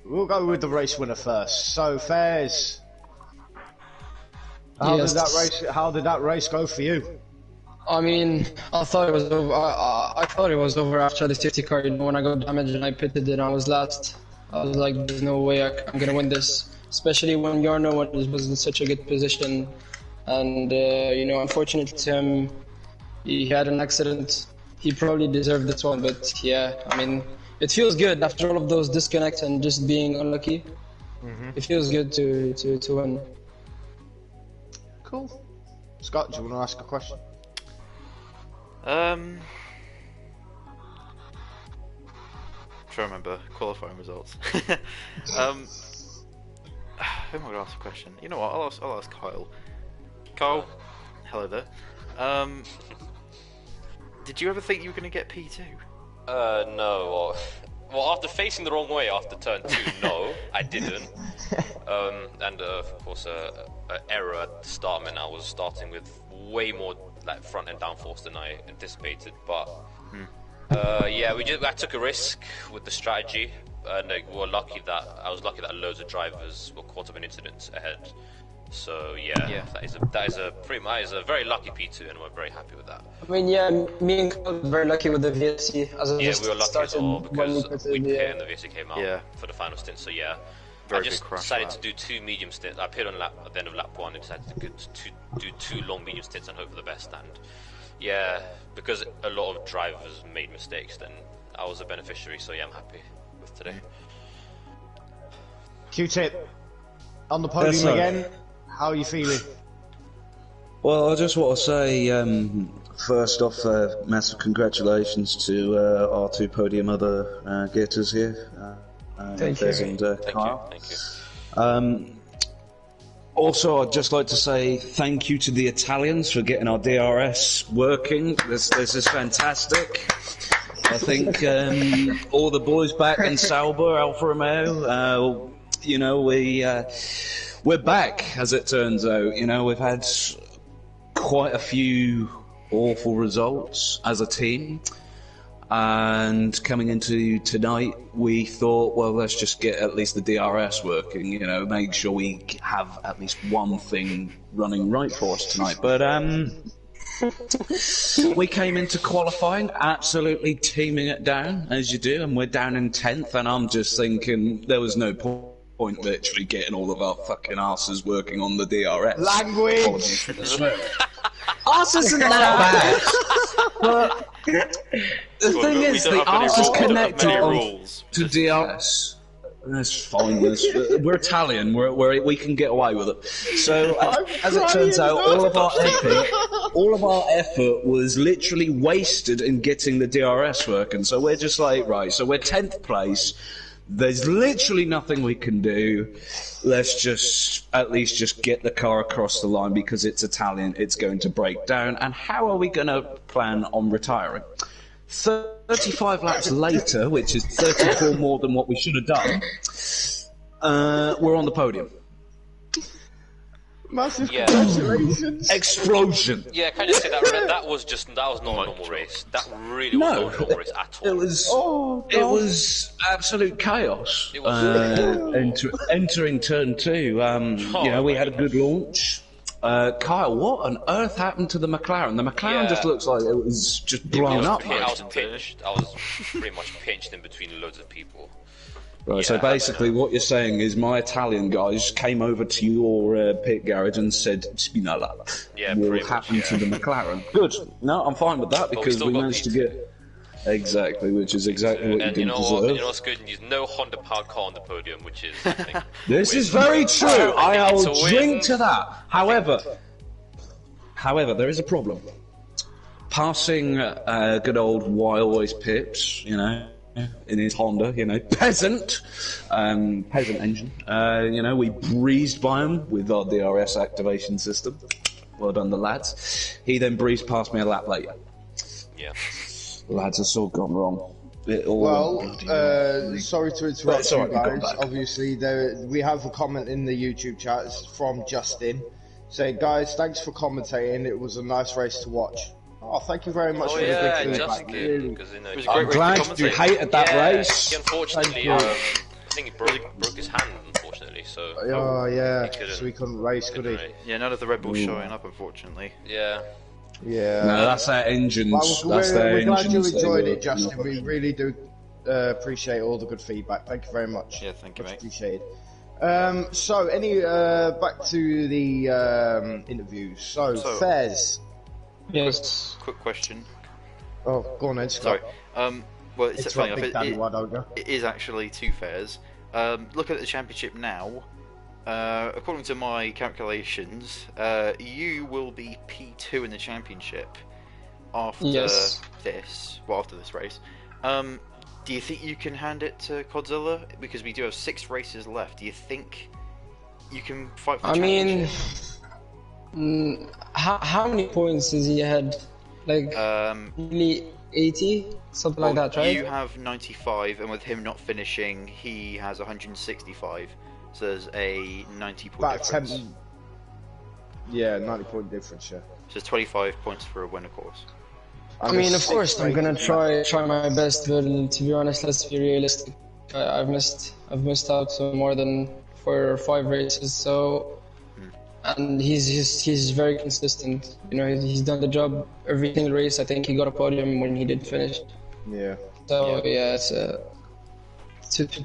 we'll go with the race winner first. So, Fairs, how Yes. did that race go for you? I mean, I thought it was over. I thought it was over after the safety car. You know, when I got damaged and I pitted and I was last, I was like, "There's no way I'm gonna win this." Especially when Yarno was in such a good position, and you know, unfortunately to him, he had an accident. He probably deserved this one, but yeah, I mean, it feels good after all of those disconnects and just being unlucky. It feels good to win. Cool. Scott, do you want to ask a question? Trying to remember qualifying results. Who am I going to ask a question? You know what? I'll ask Kyle. Kyle, hello there. Did you ever think you were going to get P2? No. Well, after facing the wrong way after turn 2, no, I didn't. And of course, an error at the start meant I was starting with way more like front end downforce than I anticipated. But yeah, I took a risk with the strategy, and we were lucky that loads of drivers were caught up in incidents ahead. So yeah. that is a very lucky P2, and we're very happy with that. I mean, yeah, me and Kyle were very lucky with the VSC. Yeah, we were lucky as well because we pit and the VSC came out Yeah. for the final stint. So yeah, Very I just big crash decided lap. to do 2 medium stints. I pitted on at the end of lap 1 and decided to do 2 long medium stints and hope for the best. And yeah, because a lot of drivers made mistakes, then I was a beneficiary. So yeah, I'm happy with today. Q-Tip, on the podium Yes, sir. again. How are you feeling? Well, I just want to say, first off, massive congratulations to our 2 podium other getters here. Thank you. Fez and Kyle. Thank you. Also, I'd just like to say thank you to the Italians for getting our DRS working. This is fantastic. I think all the boys back in Sauber, Alfa Romeo, you know, we're back, as it turns out. You know, we've had quite a few awful results as a team. And coming into tonight, we thought, well, let's just get at least the DRS working, you know, make sure we have at least one thing running right for us tonight. But we came into qualifying absolutely teaming it down, as you do, and we're down in 10th, and I'm just thinking there was no point literally getting all of our fucking asses working on the DRS. Language! Arse isn't that bad. But the thing is, the arse is connected to DRS. That's fine. We're Italian. We can get away with it. So, as it turns out, all of our effort was literally wasted in getting the DRS working. So we're just like, right. So we're 10th place. There's literally nothing we can do. Let's just at least just get the car across the line because it's Italian. It's going to break down. And how are we going to plan on retiring? 35 laps later, which is 34 more than what we should have done, we're on the podium. Massive Yeah. congratulations! Explosion. Yeah, can I just say that that was not a normal race. That really was not a normal race at all. It was absolute chaos. It was Entering turn 2, you know, we had a good launch. Kyle, what on earth happened to the McLaren? The McLaren just looks like it was just blown up. I was pinched. I was pretty much pinched in between loads of people. Right, so basically what you're saying is my Italian guys came over to your pit garage and said, Spinella, Yeah, what pretty happened much, to the McLaren? Good. No, I'm fine with that because still we got managed to P2. get... Exactly, which is exactly what you And you didn't know deserve. what? You know what's good? There's no Honda powered car on the podium, which is. I think, This is very true. I It's a will win. drink to that. However, there is a problem. Passing good old Why Always Pips, you know, in his Honda, you know, peasant engine. You know, we breezed by him with our DRS activation system. Well done, the lads. He then breezed past me a lap later. yeah. The lads have sort of gone wrong. Sorry to interrupt That's all you right, we've guys. got back. Obviously, we have a comment in the YouTube chat. It's from Justin saying, guys, thanks for commentating. It was a nice race to watch. Oh, thank you very much Oh for the yeah, big just feedback. good, because you know. It was a great I'm race to glad you commentate. hated that Yeah, race. he unfortunately, I think he broke his hand, unfortunately. So. Oh, yeah. couldn't- So he couldn't race, could he? Couldn't Yeah, none of the Red Bulls showing up, unfortunately. Yeah. Yeah. No, that's their engines. Well, That's their we're glad you engines. enjoyed it, Justin. We really do appreciate all the good feedback. Thank you very much. Yeah, thank you, Much mate. appreciated. So, back to the interviews. So, Fez. Yes. Quick question. Oh, go on then, Scott. Sorry. Well, it's funny Big enough. Daddy, why don't you? It is actually two fairs. Looking at the championship now, according to my calculations, you will be P2 in the championship after after this race. Do you think you can hand it to Godzilla? Because we do have 6 races left. Do you think you can fight for the championship? How many points is he ahead? Like, nearly 80? Something like that, right? You have 95, and with him not finishing, he has 165. So there's a 90-point About difference. 10. Yeah, 90-point difference, yeah. So it's 25 points for a win, of course. I mean, of course, I'm gonna try my best, but to be honest, let's be realistic. I've missed out on more than 4 or 5 races, so. And he's very consistent. You know, he's done the job every single race. I think he got a podium when he did finish. Yeah. So yeah, it's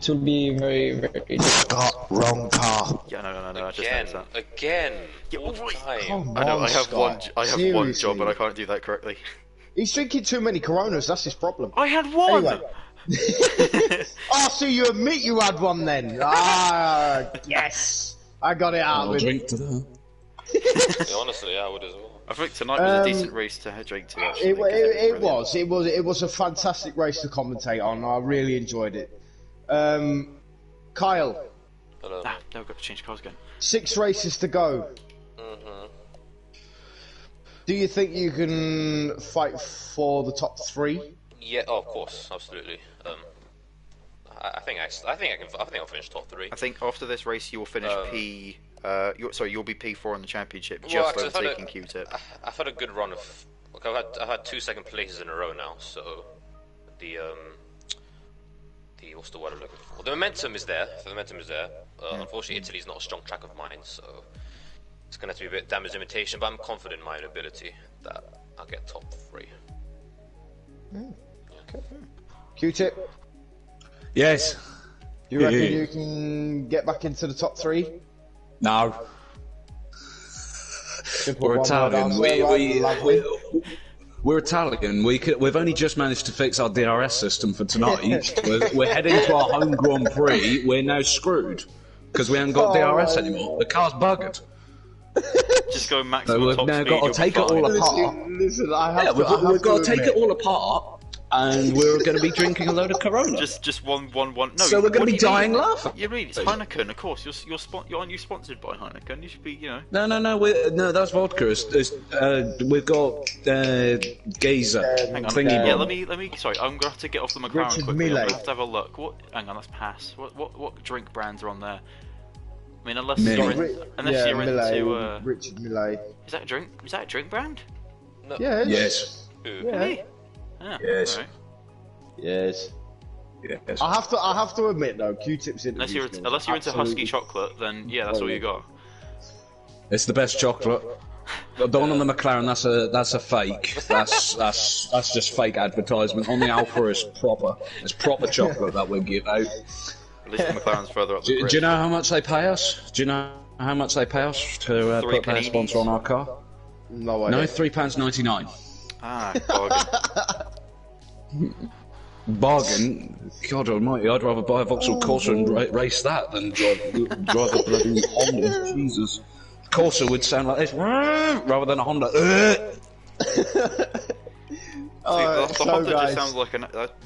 to be very, very. Scott, wrong car. Yeah, no. I just Again, noticed that. again. Yeah, All well, time. Come I know. on, I have one. Scott. I have one Seriously. job, but I can't do that correctly. He's drinking too many Coronas. That's his problem. I had one. Anyway. Oh, so you admit you had one then? Ah, yes. I got it out I'll of him. drink to that. Yeah, honestly, I would as well. I think tonight was a decent race to drink to. Actually, 'cause It brilliant. was. It was a fantastic race to commentate on. I really enjoyed it. Kyle, Hello. Ah, no, we've got to change cars again. 6 races to go. Do you think you can fight for the top 3? Yeah, oh, of course, absolutely. I think I'll finish top 3. I think after this race, you will finish you'll be P4 in the championship, Well, just actually, overtaking Q-Tip. I've had a good run of. Look, I've had 2 second places in a row now, so the what's the word I'm looking for? The momentum is there. Unfortunately, Italy's not a strong track of mine, so it's gonna have to be a bit damage limitation. But I'm confident in my own ability that I'll get top 3. Okay. Q-Tip, Yes. do you reckon you can get back into the top 3? No. Simple We're one-word Italian. answer, lovely. We're Italian. We've only just managed to fix our DRS system for tonight. we're heading to our home Grand Prix. We're now screwed because we haven't got DRS anymore. The car's buggered. Just go So maximum we've top now speed. got to you'll take be it all fine. apart. Listen, I have Yeah, to, we've got to take admit, it all apart, and we're going to be drinking a load of Corona. Just one. No, So we're going to what be do you dying mean? laughing. You mean it's Heineken, of course. Aren't you sponsored by Heineken? You should be, you know. No, no, that's vodka. We've got Gazer. Hang on. Thingy Yeah, bomb. let me. Sorry, I'm gonna have to get off the McLaren Richard quickly. I'm Millet. gonna have to have a look. Hang on, let's pass. What drink brands are on there? I mean, unless Millet. you're Millet, into. Richard Millet. Is that a drink? Is that a drink brand? No. Yes. Yes. Really? Ah, Yes. alright. Yes. Yes. I have to admit though, Q-Tip's Unless interview you're skills unless you're into absolutely- husky chocolate, then yeah, that's all you got. It's the best chocolate. The one on the McLaren, that's a fake. That's just fake advertisement. On the Alpha is proper. It's proper chocolate that we give out. At least the McLaren's further up the Do grid. you know how much they pay us? Do you know how much they pay us to Three put their paninis. sponsor on our car? No No, idea. £3.99. Ah, bargain. Bargain. God Almighty, I'd rather buy a Vauxhall Corsa and race that than drive a bloody Honda. Jesus. Corsa would sound like this, rather than a Honda. The Honda guys, just sounds like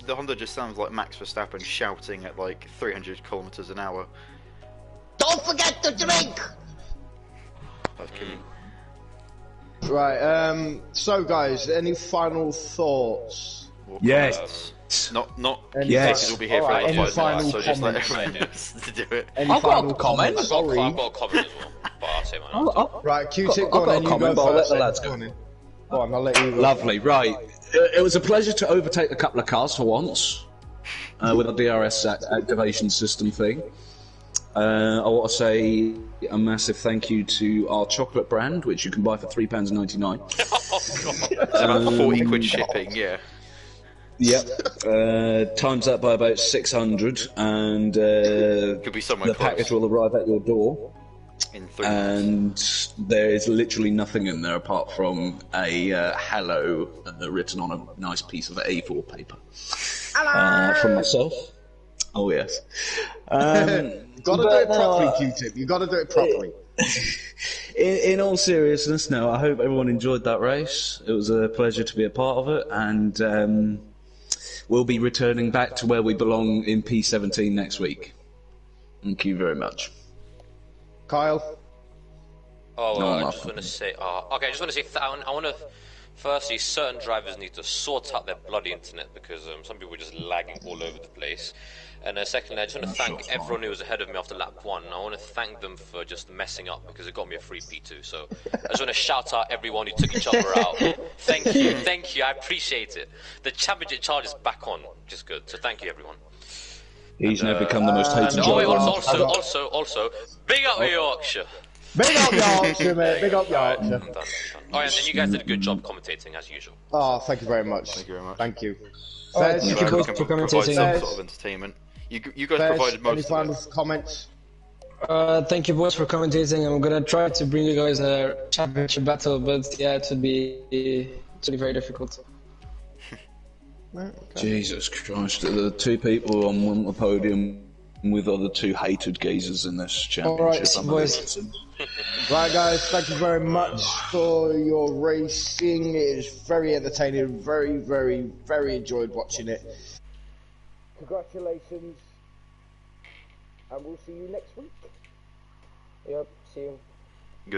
the Honda just sounds like Max Verstappen shouting at like 300 kilometers an hour. don't forget to drink. That's kidding. Right. So guys, any final thoughts? Yes. Not Any Yes. because we'll be here for Alright, another any 5 final minutes, so just let comments? everyone else to do it. Any I've got final a comment. comments? I've Sorry. got a comment as well, but I'll say mine. Right, Q-Tip, I've go on got a then, you comment, go but I'll let first the then. lads Go go. on then. Go on, I'll let you. Lovely, right. It was a pleasure to overtake a couple of cars for once with a DRS activation system thing. I want to say a massive thank you to our chocolate brand, which you can buy for £3.99. Oh, God. It's about 40 quid shipping, yeah. Yep. Times that by about 600, and Could be somewhere the close. package will arrive at your door. In 3 And there is literally nothing in there apart from a hello written on a nice piece of A4 paper. From myself. Oh, yes. Gotta do it properly, Q-Tip. You gotta do it properly. In all seriousness, no, I hope everyone enjoyed that race. It was a pleasure to be a part of it, and we'll be returning back to where we belong in P17 next week. Thank you very much. Kyle? I just want to say, okay, I just want to say, I want to, firstly, certain drivers need to sort out their bloody internet because some people are just lagging all over the place. And secondly, I just want to thank everyone who was ahead of me after lap 1. I want to thank them for just messing up because it got me a free P2. So I just want to shout out everyone who took each other out. Thank you, I appreciate it. The championship charge is back on, which is good. So thank you, everyone. He's now become the most hated driver. Also, big up Yorkshire. Big up Yorkshire, mate. Big up Yorkshire. I'm done. Oh, and then you guys did a good job commentating as usual. Oh, thank you very much. Thank you very much. Thank you. Thank you both for Provide commentating. some sort of entertainment. You guys provided any most final of it. comments? Thank you both for commentating. I'm gonna try to bring you guys a championship battle, but yeah, it would be very difficult. Jesus Christ, the two people on the podium with other two hated geezers in this championship. Alright, boys. Right, guys, thank you very much for your racing. It is very entertaining, very enjoyed watching it. Congratulations, and we'll see you next week. Yep, see you.